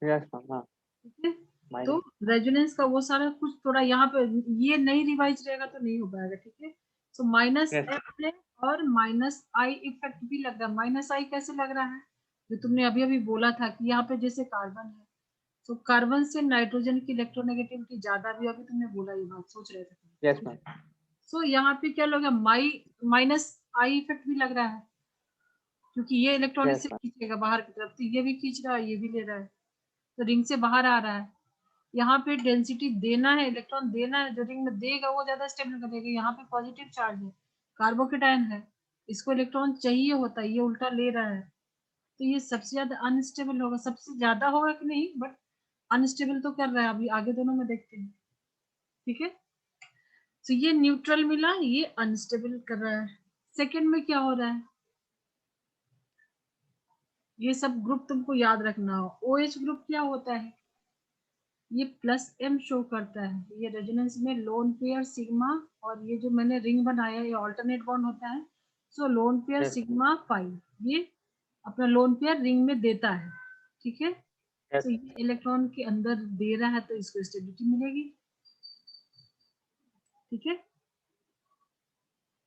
यस मैम, हाँ। ठीक है। तो माइनस। रेजोनेंस का वो सारा कुछ थोड़ा यहाँ पे ये नहीं रिवाइज रहेगा तो नहीं हो पाएगा, ठीक है। So yes. -M है और -I इफेक्ट भी लग रहा है। -I कैसे लग रहा है, जो तुमने अभी अभी बोला था कि यहाँ पे जैसे कार्बन है, तो कार्बन से नाइट्रोजन की इलेक्ट्रोनेगेटिविटी ज्यादा भी, अभी तुमने बोला ये बात सोच रहे थे यस तुम। मैम। सो यहाँ पे क्या लोग -I इफेक्ट भी लग रहा है, क्योंकि ये इलेक्ट्रॉन यस इससे मैम। खींचेगा बाहर की तरफ, तो ये भी खींच रहा है, ये भी ले रहा है, तो रिंग से बाहर आ रहा है। यहाँ पे डेंसिटी देना है, इलेक्ट्रॉन देना है, जो रिंग में देगा वो ज्यादा स्टेबल करेगा। यहाँ पे पॉजिटिव चार्ज है, कार्बोकेटायन है, इसको इलेक्ट्रॉन चाहिए होता है, ये उल्टा ले रहा है, तो ये सबसे ज्यादा अनस्टेबल होगा, सबसे ज्यादा होगा कि नहीं, बट अनस्टेबल तो कर रहा है, अभी आगे दोनों में देखते हैं, ठीक है। तो ये न्यूट्रल मिला, ये अनस्टेबल कर रहा है। सेकेंड में क्या हो रहा है, ये सब ग्रुप तुमको याद रखना हो। OH ग्रुप क्या होता है, ये +M शो करता है, ये रेजोनेंस में लोन पेयर सिग्मा, और ये जो मैंने रिंग बनाया ये ऑल्टरनेट बॉन्ड होता है, so lone pair yes. Sigma pi, ये अपना लोन पेयर रिंग में देता है, ठीक है। यस। तो ये इलेक्ट्रॉन के अंदर दे रहा है तो इसको स्टेबिलिटी मिलेगी, ठीक है।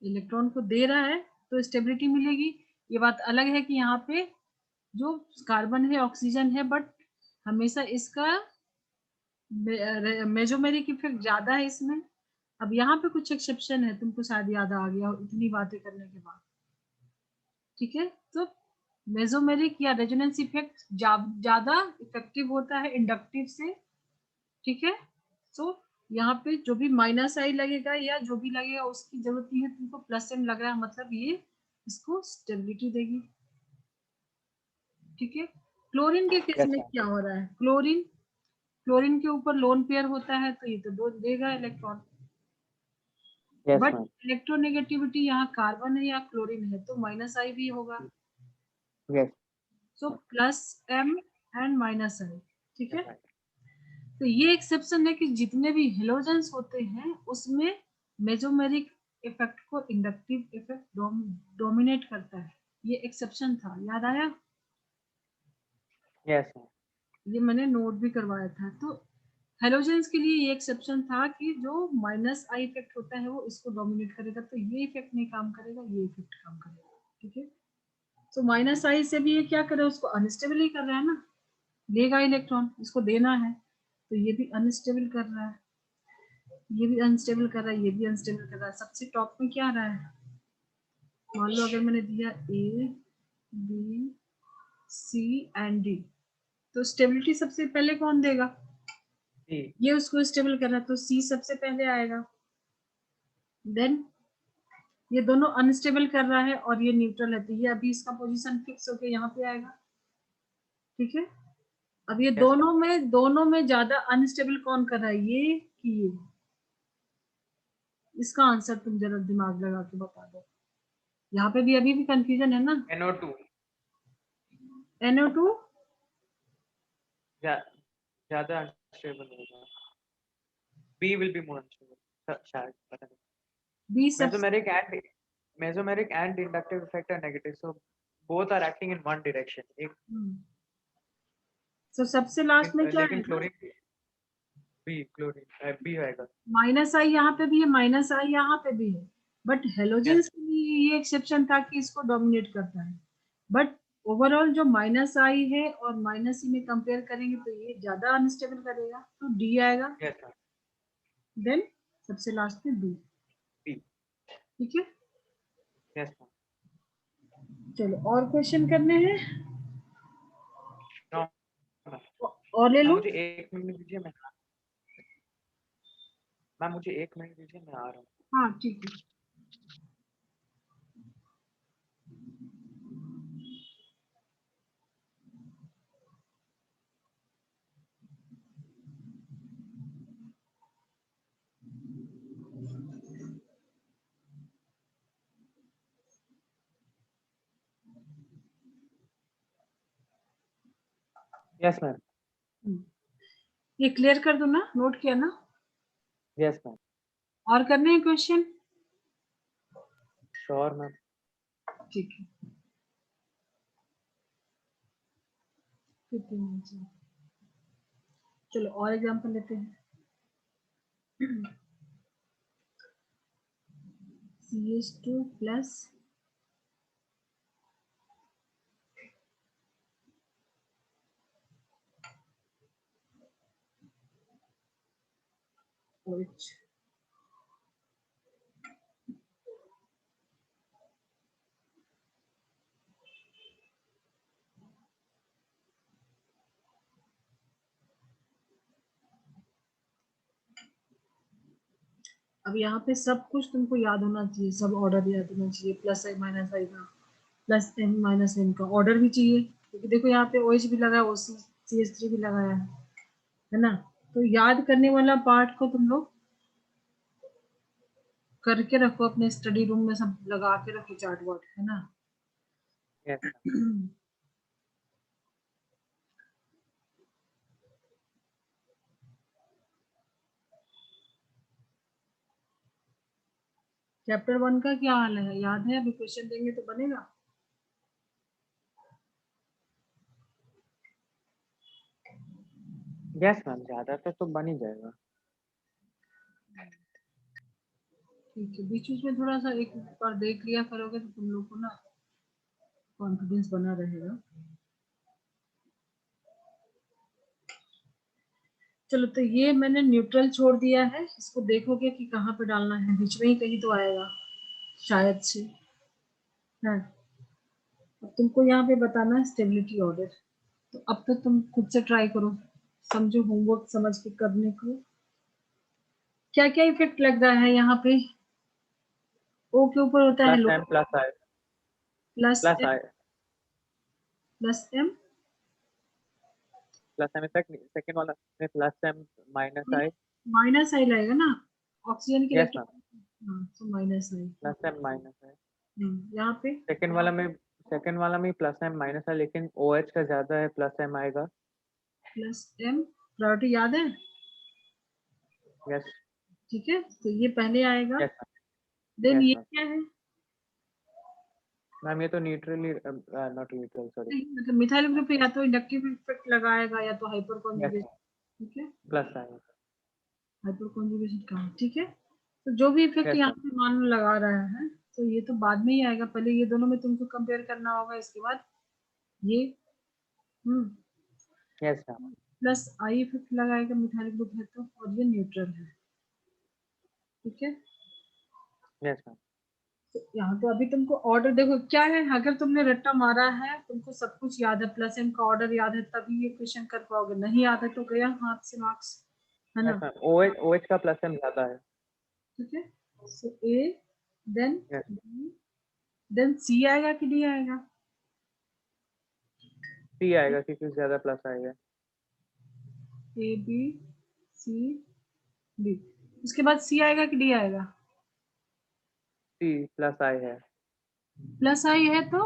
इलेक्ट्रॉन को दे रहा है तो स्टेबिलिटी मिलेगी। ये बात अलग है कि यहाँ पे जो कार्बन है ऑक्सीजन है, बट हमेशा इसका मेजोमेरिक इफेक्ट ज्यादा है इसमें। अब यहाँ पे कुछ एक्सेप्शन है, तुमको शायद याद आ गया हो इतनी बातें करने के बाद, ठीक है। तो मेसोमेरिक या रेजोनेंस इफेक्ट ज्यादा इफेक्टिव होता है इंडक्टिव से, ठीक है। सो यहाँ पे जो भी -I लगेगा या जो भी लगेगा उसकी जरूरत नहीं है तुमको, +M लग रहा है मतलब ये इसको स्टेबिलिटी देगी, ठीक है। क्लोरीन के केस यस में मैम। क्या हो रहा है, क्लोरीन क्लोरीन के ऊपर लोन पेयर होता है, तो ये तो दो देगा electron, yes but ma'am. Electronegativity यहाँ कार्बन है या क्लोरीन है तो -I भी होगा, yes. So +M and -I, ठीक है। यस। तो ये एक्सेप्शन है कि जितने भी हेलोजेंस होते हैं उसमें मेसोमेरिक इफेक्ट को इंडक्टिव इफेक्ट डोमिनेट करता है, ये एक्सेप्शन था, याद आया। Yes ma'am. ये मैंने नोट भी करवाया था। तो हेलोजेंस के लिए ये एक्सेप्शन था कि जो -I इफेक्ट होता है वो इसको डोमिनेट करेगा, तो ये इफेक्ट नहीं काम करेगा, ये इफेक्ट काम करेगा, ठीक है। तो माइनस आई से भी ये क्या कर रहा है, उसको अनस्टेबल ही कर रहा है ना, लेगा इलेक्ट्रॉन, इसको देना है, तो ये भी अनस्टेबल कर रहा है, ये भी अनस्टेबल कर रहा है, ये भी अनस्टेबल कर रहा है। सबसे टॉप में क्या आ रहा है, मान लो अगर मैंने दिया A B C and D, तो स्टेबिलिटी सबसे पहले कौन देगा, ये उसको स्टेबल कर रहा है, तो सी सबसे पहले आएगा। देन ये दोनों अनस्टेबल कर रहा है और ये न्यूट्रल है, तो ये अभी इसका पोजीशन फिक्स होके यहाँ पे आएगा। ठीक है, अब ये दोनों में ज्यादा अनस्टेबल कौन कर रहा है, ये कि ये? इसका आंसर तुम जरा दिमाग लगा के बता दो। यहाँ पे भी अभी भी कंफ्यूजन है ना। NO2 NO2 ज्यादा अनस्टेबल होगा, B will be more unstable शायद, पता नहीं। बी सब Mesomeric and inductive effect are negative, so both are acting in one direction. तो सबसे लास्ट में क्या लेकिन है, क्लोरीन B आएगा। माइनस आई यहाँ पे भी है, माइनस आई यहाँ पे भी है, बट हेलोजेंस के लिए ये एक्सेप्शन था कि इसको डोमिनेट करता है, बट ओवरऑल जो माइनस आई है और माइनस ई में कंपेयर करेंगे तो ये ज्यादा अनस्टेबल करेगा, तो डी आएगा। देन सबसे लास्ट में बी। ठीक है, चलो और क्वेश्चन करने हैं, और ले लो। मुझे 1 मिनट दीजिए, मुझे 1 मिनट दीजिए, मैं आ रहा हूँ। हाँ ठीक है। Yes ma'am. ये क्लियर कर दो ना, नोट किया ना? Yes ma'am. और करने हैं क्वेश्चन? Sure ma'am. ठीक है, 15 minutes में। चलो और एग्जांपल लेते हैं। CH2 प्लस OH, अब यहाँ पे सब कुछ तुमको याद होना चाहिए, सब ऑर्डर याद होना चाहिए, प्लस आई माइनस आई का, प्लस एम माइनस एम का ऑर्डर भी चाहिए, क्योंकि देखो यहाँ पे OH भी लगा है, OC CH3 भी लगाया है ना, तो याद करने वाला पार्ट को तुम लोग करके रखो अपने स्टडी रूम में, सब लगा के रखो चार्ट बोर्ड, है ना। यस। चैप्टर 1 का क्या हाल है, याद है? अभी क्वेश्चन देंगे तो बनेगा। यस मैम, ज्यादातर तो बन ही जाएगा। ठीक है, बीच बीच में थोड़ा सा एक बार देख लिया करोगे तो तुम लोग को ना कॉन्फिडेंस बना रहेगा। चलो, तो ये मैंने न्यूट्रल छोड़ दिया है, इसको देखोगे कि कहाँ पे डालना है, बीच में ही कहीं तो आएगा शायद से, है। अब तुमको यहाँ पे बताना है स्टेबिलिटी ऑर्डर, तो अब तो तुम खुद से ट्राई करो, समझो, होमवर्क समझ के करने को। क्या क्या इफेक्ट लग रहा है यहाँ पे, ओ के ऊपर होता है प्लस लो, M plus I, plus plus M, I, plus M, plus M effect second वाला में plus M minus I. Minus I लगेगा ना, ऑक्सीजन के यस मैम, इलेक्ट्रॉन, हाँ, तो minus I. Plus M minus I. यहाँ पे सेकंड वाला में प्लस एम माइनस है, लेकिन OH का ज्यादा है, प्लस एम आएगा। प्लस एम, प्रायोरिटी याद है? यस। ठीक है, तो ये पहले आएगा। Yes then ma'am. ये यस मैम। क्या है, मैम ये तो न्यूट्रली नॉट न्यूट्रल, सॉरी। मतलब मिथाइल ग्रुप पे या तो इंडक्टिव इफेक्ट लगाएगा या तो हाइपर यस कॉन्जुगेशन। ठीक है, प्लस आई। हाइपर कॉन्जुगेशन का, ठीक है, तो जो भी इफेक्ट यस यहाँ मैम। पे मान लो लगा रहा है, तो ये तो बाद में ही आएगा, पहले ये दोनों में तुमको कंपेयर करना होगा, इसके बाद ये yes ma'am, plus I effect लगाएगा, मिथाइल ग्रुप है तो, और ये न्यूट्रल है, ठीक है। यस मैम, तो यहाँ तो अभी तुमको ऑर्डर देखो क्या है, अगर तुमने रट्टा मारा है, तुमको सब कुछ याद है, प्लस एम का ऑर्डर याद है, तभी ये क्वेश्चन कर पाओगे, नहीं याद है तो गया हाथ से मार्क्स, है यस ना। मैम। OH का प्लस एम ज्यादा है। ठीक है, सो ए, देन यस, बी, देन सी आएगा कि डी आएगा? सी आएगा क्योंकि ज्यादा प्लस आएगा। ए बी सी डी, उसके बाद सी आएगा कि डी आएगा? सी प्लस आई है। प्लस आई है तो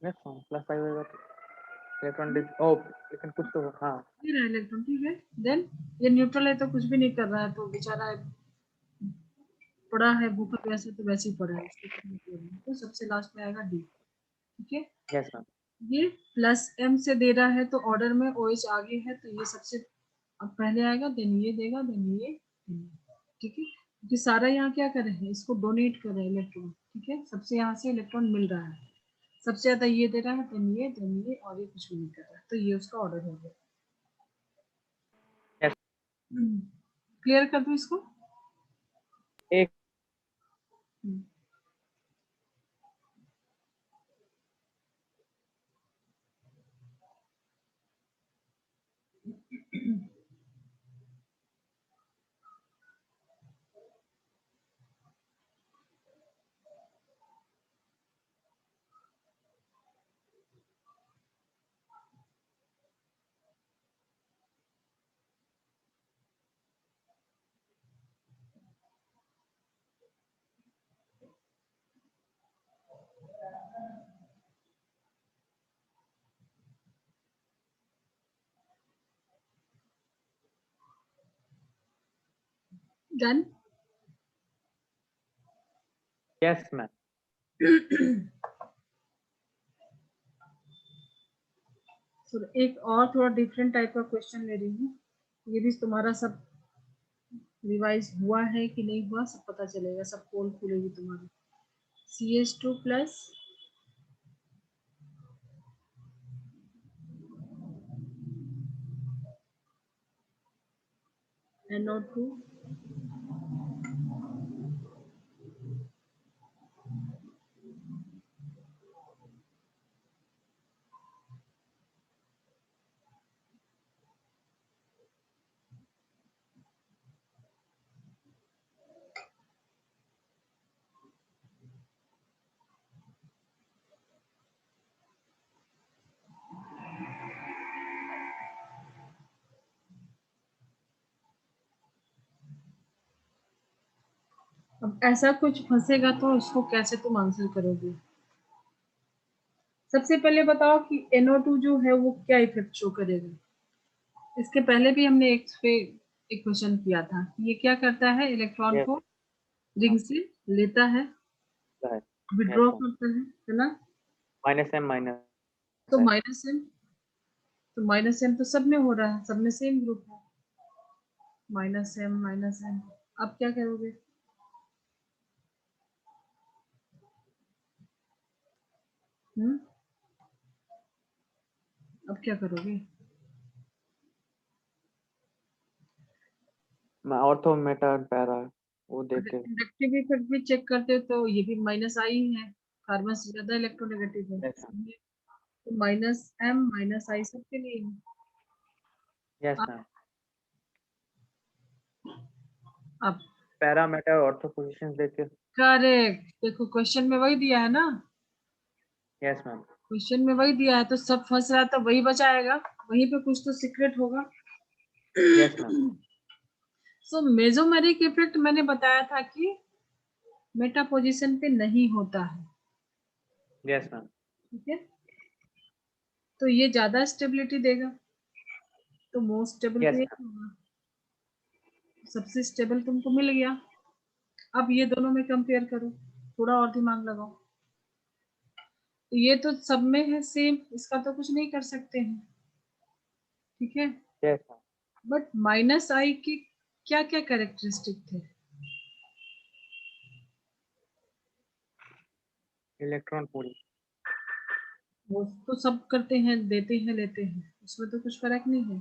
यस मैम, प्लस आई होगा तो इलेक्ट्रॉन ओ, लेकिन कुछ तो हाँ। ये रहा इलेक्ट्रॉन, ठीक है। देन ये न्यूट्रल है तो कुछ भी नहीं कर रहा है, तो बेचारा पड़ा है भूखा प्यासा, तो वैसे ही पड़ा है, इसको कुछ नहीं कर रहा है। तो सबसे लास्ट में आएगा डी, ठीक है। यस मैम, ये प्लस एम से दे रहा है तो ऑर्डर में ओ एच आगे है, तो ये सबसे अब पहले आएगा, देन ये देगा, देन ये, ठीक है। क्योंकि सारा यहाँ क्या कर रहे हैं, इसको डोनेट कर रहे हैं इलेक्ट्रॉन, ठीक है, सबसे यहाँ से इलेक्ट्रॉन मिल रहा है, सबसे ज्यादा ये दे रहा है, देन ये, और ये कुछ भी नहीं कर रहा है, तो ये उसका ऑर्डर हो गया। यस। क्लियर कर दो इसको। एक हम्म। डन। यस मैम, एक और थोड़ा डिफरेंट टाइप का क्वेश्चन ले रही हूँ, ये भी तुम्हारा सब रिवाइज हुआ है कि नहीं हुआ सब पता चलेगा, सब पोल खुलेगी तुम्हारी। CH2 प्लस NO2 अब ऐसा कुछ फंसेगा तो उसको कैसे तुम आंसर करोगे? सबसे पहले बताओ कि NO2 जो है वो क्या इफेक्ट शो करेगा। इसके पहले भी हमने एक पे एक क्वेश्चन किया था, ये क्या करता है, इलेक्ट्रॉन यस को रिंग से लेता है, है। यस विड्रॉ मैम, करता है ना। माइनस एम माइनस तो है। माइनस एम तो सब में हो रहा है, सब में सेम ग्रुप है, माइनस एम। अब क्या करोगे? हम्म, अब क्या करोगे? मैं ऑर्थो मेटा पैरा वो देख अगर के। इंडक्टिव इफेक्ट भी चेक करते हो तो ये भी माइनस आई है, कार्बन से ज्यादा इलेक्ट्रोनेगेटिव है, यस मैम, तो माइनस एम माइनस आई सबके लिए है। यस अब मैम, अब पैरा मेटा ऑर्थो पोजीशन देख के। करेक्ट, देखो क्वेश्चन में वही दिया है ना, यस मैम, क्वेश्चन में वही दिया है, तो सब फंस रहा है तो वही बचाएगा, वहीं पे कुछ तो सीक्रेट होगा। यस मैम, सो मेसोमेरिक इफेक्ट मैंने बताया था कि मेटा पोजीशन पे नहीं होता है, यस मैम, ठीक है, तो ये ज्यादा स्टेबिलिटी देगा, तो मोस्ट स्टेबल तो यस ये मैम, होगा, सबसे स्टेबल तुमको मिल गया। अब ये दोनों में कंपेयर करो, थोड़ा और दिमाग लगाओ, तो ये तो सब में है सेम, इसका तो कुछ नहीं कर सकते हैं, ठीक है। यस मैम, बट माइनस आई की क्या क्या कैरेक्टरिस्टिक थे? इलेक्ट्रॉन पूरी। वो तो सब करते हैं, देते हैं लेते हैं, उसमें तो कुछ फर्क नहीं है।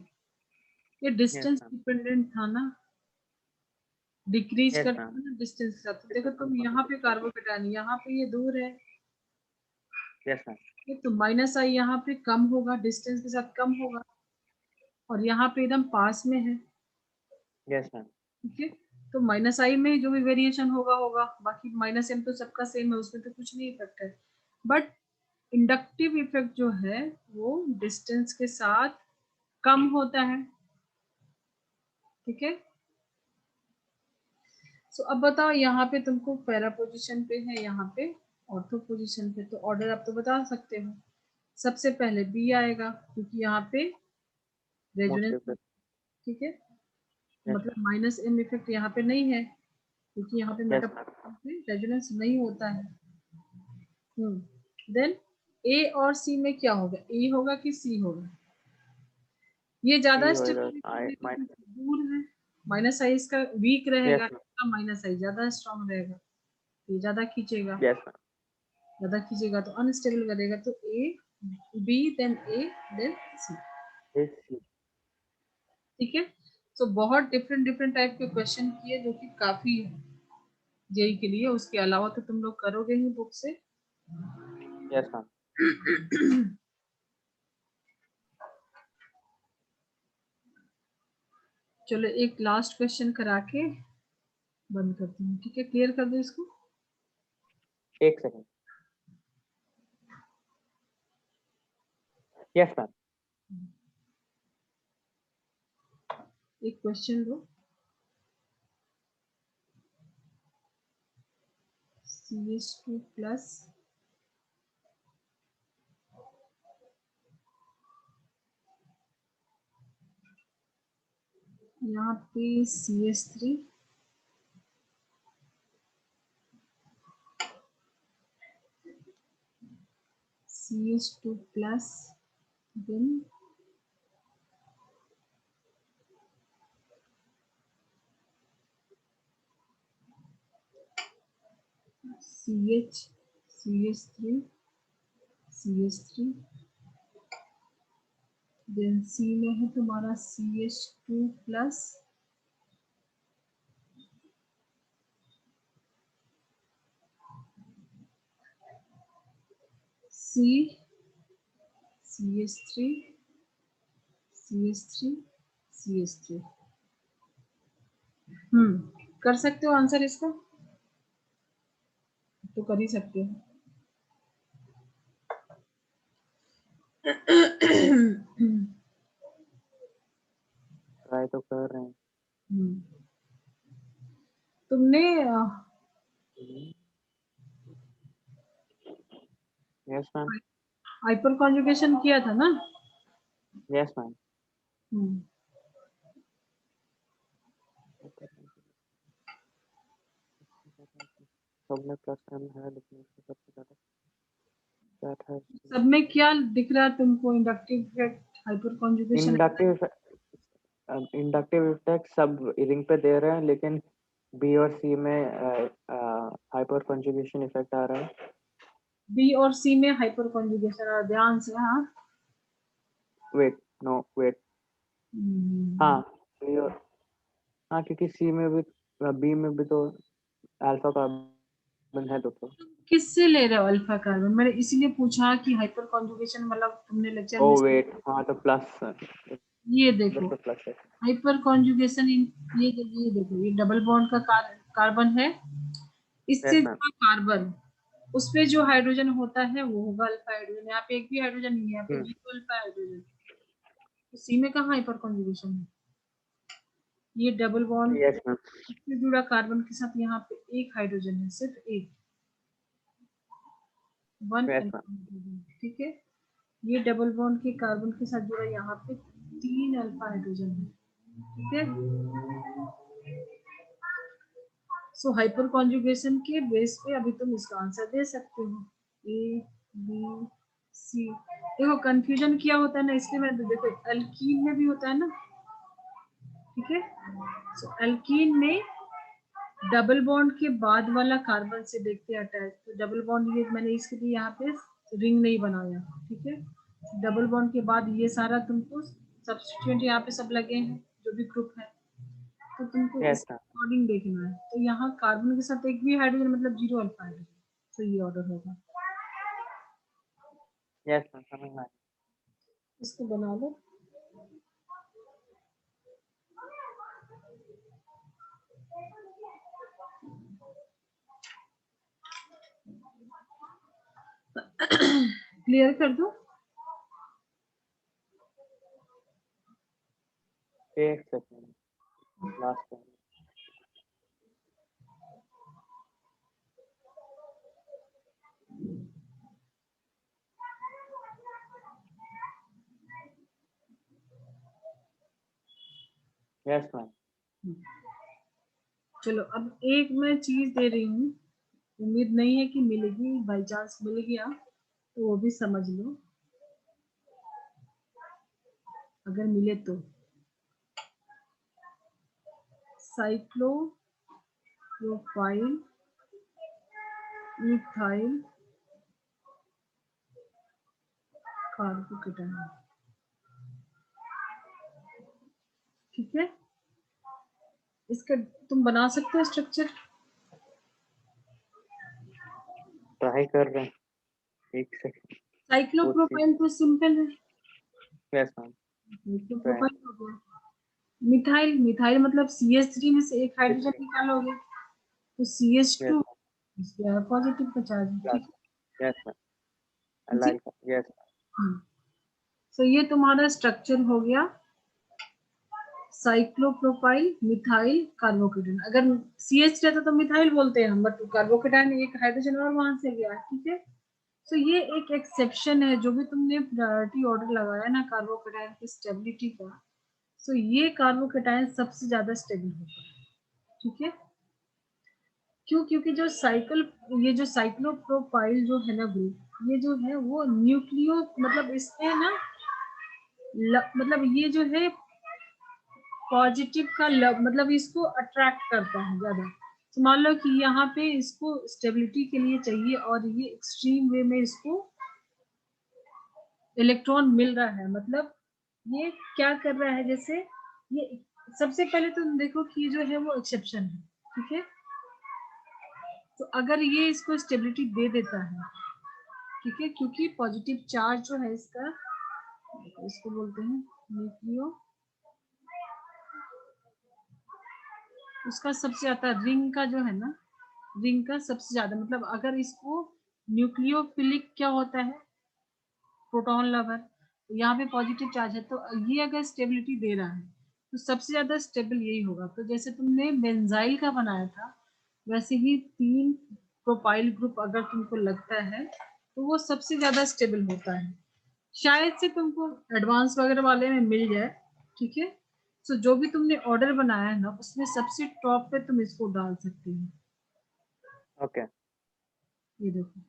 ये यस डिस्टेंस मैम। डिपेंडेंट था ना, डिक्रीज यस करता मैम। है ना डिस्टेंस का। तो देखो तुम यहाँ पे कार्बोकेटाइन, यहाँ पे ये दूर है, यस मैम। ये तो माइनस आई यहाँ पे कम होगा, डिस्टेंस के साथ कम होगा, और यहाँ पे एकदम पास में है। Yes ma'am. ठीक है, तो माइनस आई में जो भी वेरिएशन होगा होगा, बाकी माइनस एम तो सबका सेम है, उसमें तो कुछ नहीं इफेक्ट है। बट इंडक्टिव इफेक्ट जो है वो डिस्टेंस के साथ कम होता है। ठीक है, सो अब बताओ, यहाँ पे तुमको पैरा पोजीशन पे है, यहाँ पे ऑर्थो पोजीशन पे, तो ऑर्डर आप तो बता सकते हो। सबसे पहले बी आएगा, क्योंकि यहाँ पे रेजोनेंस। मोस्टली पे। ठीक है, यस मतलब माइनस एम इफेक्ट यहाँ पे नहीं है, क्योंकि यहाँ पे यस मैम। मेटाबॉलिज्म में रेजोनेंस नहीं होता है। देन ए और सी में क्या होगा, ए होगा कि सी होगा? ये ज्यादा सी होएगा स्टेबल आई क्योंकि माइनस। दूर है, माइनस आई इसका वीक रहेगा, यस मैम। माइनस आई ज्यादा स्ट्रांग रहेगा, ये ज्यादा खींचेगा, यस मैम। ज्यादा खींचेगा तो अनस्टेबल करेगा। तो A B then A then C. Yes C. ठीक है, तो बहुत डिफरेंट डिफरेंट टाइप के क्वेश्चन किए, जो कि काफी है जेई के लिए। उसके अलावा तो तुम लोग करोगे ही बुक से। Yes ma'am. चलो एक लास्ट क्वेश्चन करा के बंद करती हूँ। ठीक है, क्लियर कर दो इसको। एक सेकंड। Yes ma'am. एक क्वेश्चन लो, CH2 प्लस यहाँ पे CH3 CH2 plus then CH CH3 CH3 then C में है तुम्हारा CH2 plus C CH3 CH3 CH3। कर सकते हो आंसर इसका? तो कर ही सकते हो। ट्राई तो कर रहे हैं। तुमने यस मैम। हाइपर कॉन्जुगेशन किया था ना? Yes ma'am. हम्म, सब में प्लस एम है, लेकिन इसमें सबसे ज्यादा दैट है। सब में क्या दिख रहा है तुमको? Inductive effect, hyper conjugation? Inductive effect सब रिंग पे दे रहे हैं, लेकिन बी और सी में हाइपर कंजुगेशन इफेक्ट आ रहा है। बी और सी में हाइपर कॉन्जुगेशन, ध्यान से। हाँ, वेट, नो वेट। हाँ, बी और हाँ, क्योंकि सी में भी बी में भी तो अल्फा कार्बन है तो किससे ले रहे हो अल्फा कार्बन? मैंने इसीलिए पूछा कि हाइपर कॉन्जुगेशन मतलब तुमने लेक्चर ओ में वेट, हाँ तो प्लस, ये इधर देखो पे प्लस है। हाइपर कॉन्जुगेशन इन, ये देखो, ये डबल बॉन्ड का कार्बन है, इससे यस मैम। जुड़ा कार्बन, उसपे जो हाइड्रोजन होता है वो होगा अल्फा हाइड्रोजन। यहाँ पे एक भी हाइड्रोजन नहीं है, यहाँ पे जीरो अल्फा हाइड्रोजन। तो सी में कहाँ हाइपर कॉन्जुगेशन है? ये डबल बॉन्ड यस मैम। से जुड़ा कार्बन के साथ यहाँ पे एक हाइड्रोजन है, सिर्फ एक, one yes ma'am. Alpha hydrogen. ठीक है, ये डबल बॉन्ड के कार्बन के साथ जुड़ा यहाँ पे तीन अल्फा हाइड्रोजन है। ठीक है, सो हाइपर कॉन्जुगेशन के बेस पे अभी तुम इसका आंसर दे सकते हो, ए बी सी। देखो कंफ्यूजन किया होता है ना, इसलिए मैं, देखो एल्कीन में भी होता है ना, ठीक है। सो एल्कीन में डबल बॉन्ड के बाद वाला कार्बन से देखते हैं अटैच, तो डबल बॉन्ड ये मैंने इसके लिए यहाँ पे रिंग नहीं बनाया, ठीक है। डबल बॉन्ड के बाद ये सारा तुमको सब्स्टिट्यूएंट यहाँ पे सब लगे हैं जो भी ग्रुप है, तो तुमको यस इस मैम, अकॉर्डिंग देखना है। तो यहाँ कार्बन के साथ एक भी हाइड्रोजन मतलब 0 अल्फा हाइड्रोजन, तो ये ऑर्डर होगा। यस मैम, समझ में आया। इसको बना लो। क्लियर कर दो। एक second, last time. Yes ma'am. चलो अब एक मैं चीज दे रही हूँ, उम्मीद नहीं है कि मिलेगी, बाई चांस मिल गया तो वो भी समझ लो, अगर मिले तो। साइक्लोप्रोपाइल मिथाइल कार्बोकेटाइन, ठीक है। इसका तुम बना सकते हो स्ट्रक्चर। ट्राई कर रहे हैं, एक सेकंड। साइक्लोप्रोपाइल तो सिंपल है, यस मैम। साइक्लोप्रोपाइल हो गया। मिथाइल, मिथाइल मतलब CH3 में से एक हाइड्रोजन निकालोगे तो CH2, यस इसके पॉजिटिव का चार्ज है, मैम, ठीक यस मैम, है जी। Allyl, yes. तो ये तुम्हारा स्ट्रक्चर हो गया साइक्लोप्रोपाइल मिथाइल कार्बोकेटाइन। अगर CH रहता तो मिथाइल बोलते हैं हम, बट कार्बोकेटाइन एक हाइड्रोजन और वहां से गया, ठीक है। तो ये एक एक्सेप्शन है, जो भी तुमने प्रायोरिटी ऑर्डर लगाया ना कार्बोकेटाइन की स्टेबिलिटी का, तो ये कार्बोकेटाइन सबसे ज्यादा स्टेबल होता है, ठीक है। क्यों? क्योंकि जो ये जो साइक्लोप्रोपाइल जो है ना ग्रुप, ये जो है वो न्यूक्लियो मतलब इसमें ना मतलब ये जो है पॉजिटिव का मतलब इसको अट्रैक्ट करता है ज्यादा। तो मान लो कि यहाँ पे इसको स्टेबिलिटी के लिए चाहिए और ये एक्सट्रीम वे में इसको इलेक्ट्रॉन मिल रहा है, मतलब ये क्या कर रहा है, जैसे ये सबसे पहले तुम देखो कि ये जो है वो एक्सेप्शन है, ठीक है। तो अगर ये इसको स्टेबिलिटी दे देता है, ठीक है, क्योंकि पॉजिटिव चार्ज जो है इसका, इसको बोलते हैं न्यूक्लियो, उसका सबसे ज्यादा रिंग का जो है ना, रिंग का सबसे ज्यादा मतलब अगर इसको न्यूक्लियोफिलिक क्या होता है, प्रोटॉन लवर, तो यहाँ पे पॉजिटिव चार्ज है, तो ये अगर स्टेबिलिटी दे रहा है तो सबसे ज्यादा स्टेबल यही होगा। तो जैसे तुमने बेंजाइल का बनाया था, वैसे ही 3 प्रोपाइल ग्रुप अगर तुमको लगता है तो वो सबसे ज्यादा स्टेबल होता है। शायद से तुमको एडवांस वगैरह वाले में मिल जाए, ठीक है। तो जो भी तुमने ऑर्डर बनाया है ना, उसमें सबसे टॉप पे तुम इसको डाल सकते हो। ओके। ये देखो,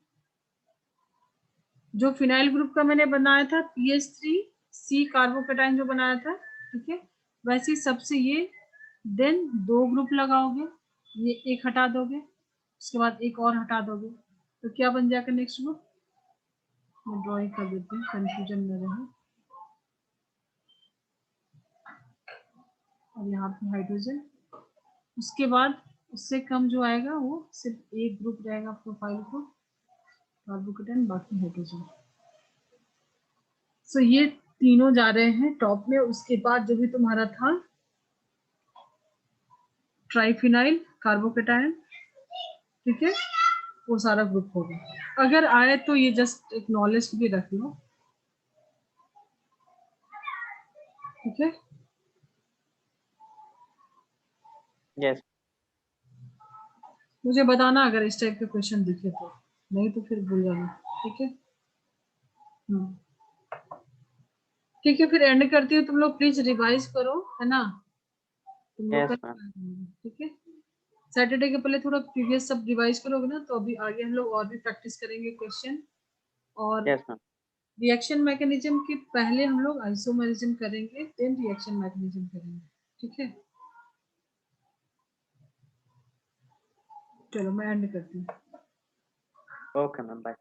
जो फिनाइल ग्रुप का मैंने बनाया था PH3C कार्बोकेटाइन जो बनाया था, ठीक है, वैसे ही सबसे ये देन 2 ग्रुप लगाओगे, ये एक हटा दोगे, उसके बाद एक और हटा दोगे, तो क्या बन जाएगा नेक्स्ट ग्रुप। मैं ड्राइंग कर देती हूँ, कंफ्यूजन में रहे। और यहाँ पे हाइड्रोजन, उसके बाद उससे कम जो आएगा वो सिर्फ एक ग्रुप रहेगा प्रोफाइल को, कार्बोकेटाइन, बाकी हाइड्रोजन। सो ये तीनों जा रहे हैं टॉप में। उसके बाद जो भी तुम्हारा था ट्राइफिनाइल कार्बोकेटाइन, ठीक है, वो सारा ग्रुप होगा। अगर आए तो ये जस्ट एक नॉलेज भी रख लो, ठीक है। यस। मुझे बताना अगर इस टाइप के क्वेश्चन दिखे तो, नहीं तो फिर भूल जाना, ठीक है। ठीक है, फिर एंड करती हूँ, तुम लोग प्लीज रिवाइज करो, है ना, तुम लोग का, यस मैम। ठीक है। सैटरडे के पहले थोड़ा प्रीवियस सब रिवाइज करोगे ना, तो अभी आगे हम लोग और भी प्रैक्टिस करेंगे क्वेश्चन। और यस मैम। रिएक्शन मैकेनिज्म के पहले हम लोग आइसोमेरिज्म करेंगे, देन रिएक्शन मैकेनिज्म करेंगे, ठीक है, चलो मैं एंड करती हूँ। Okay ma'am, bye.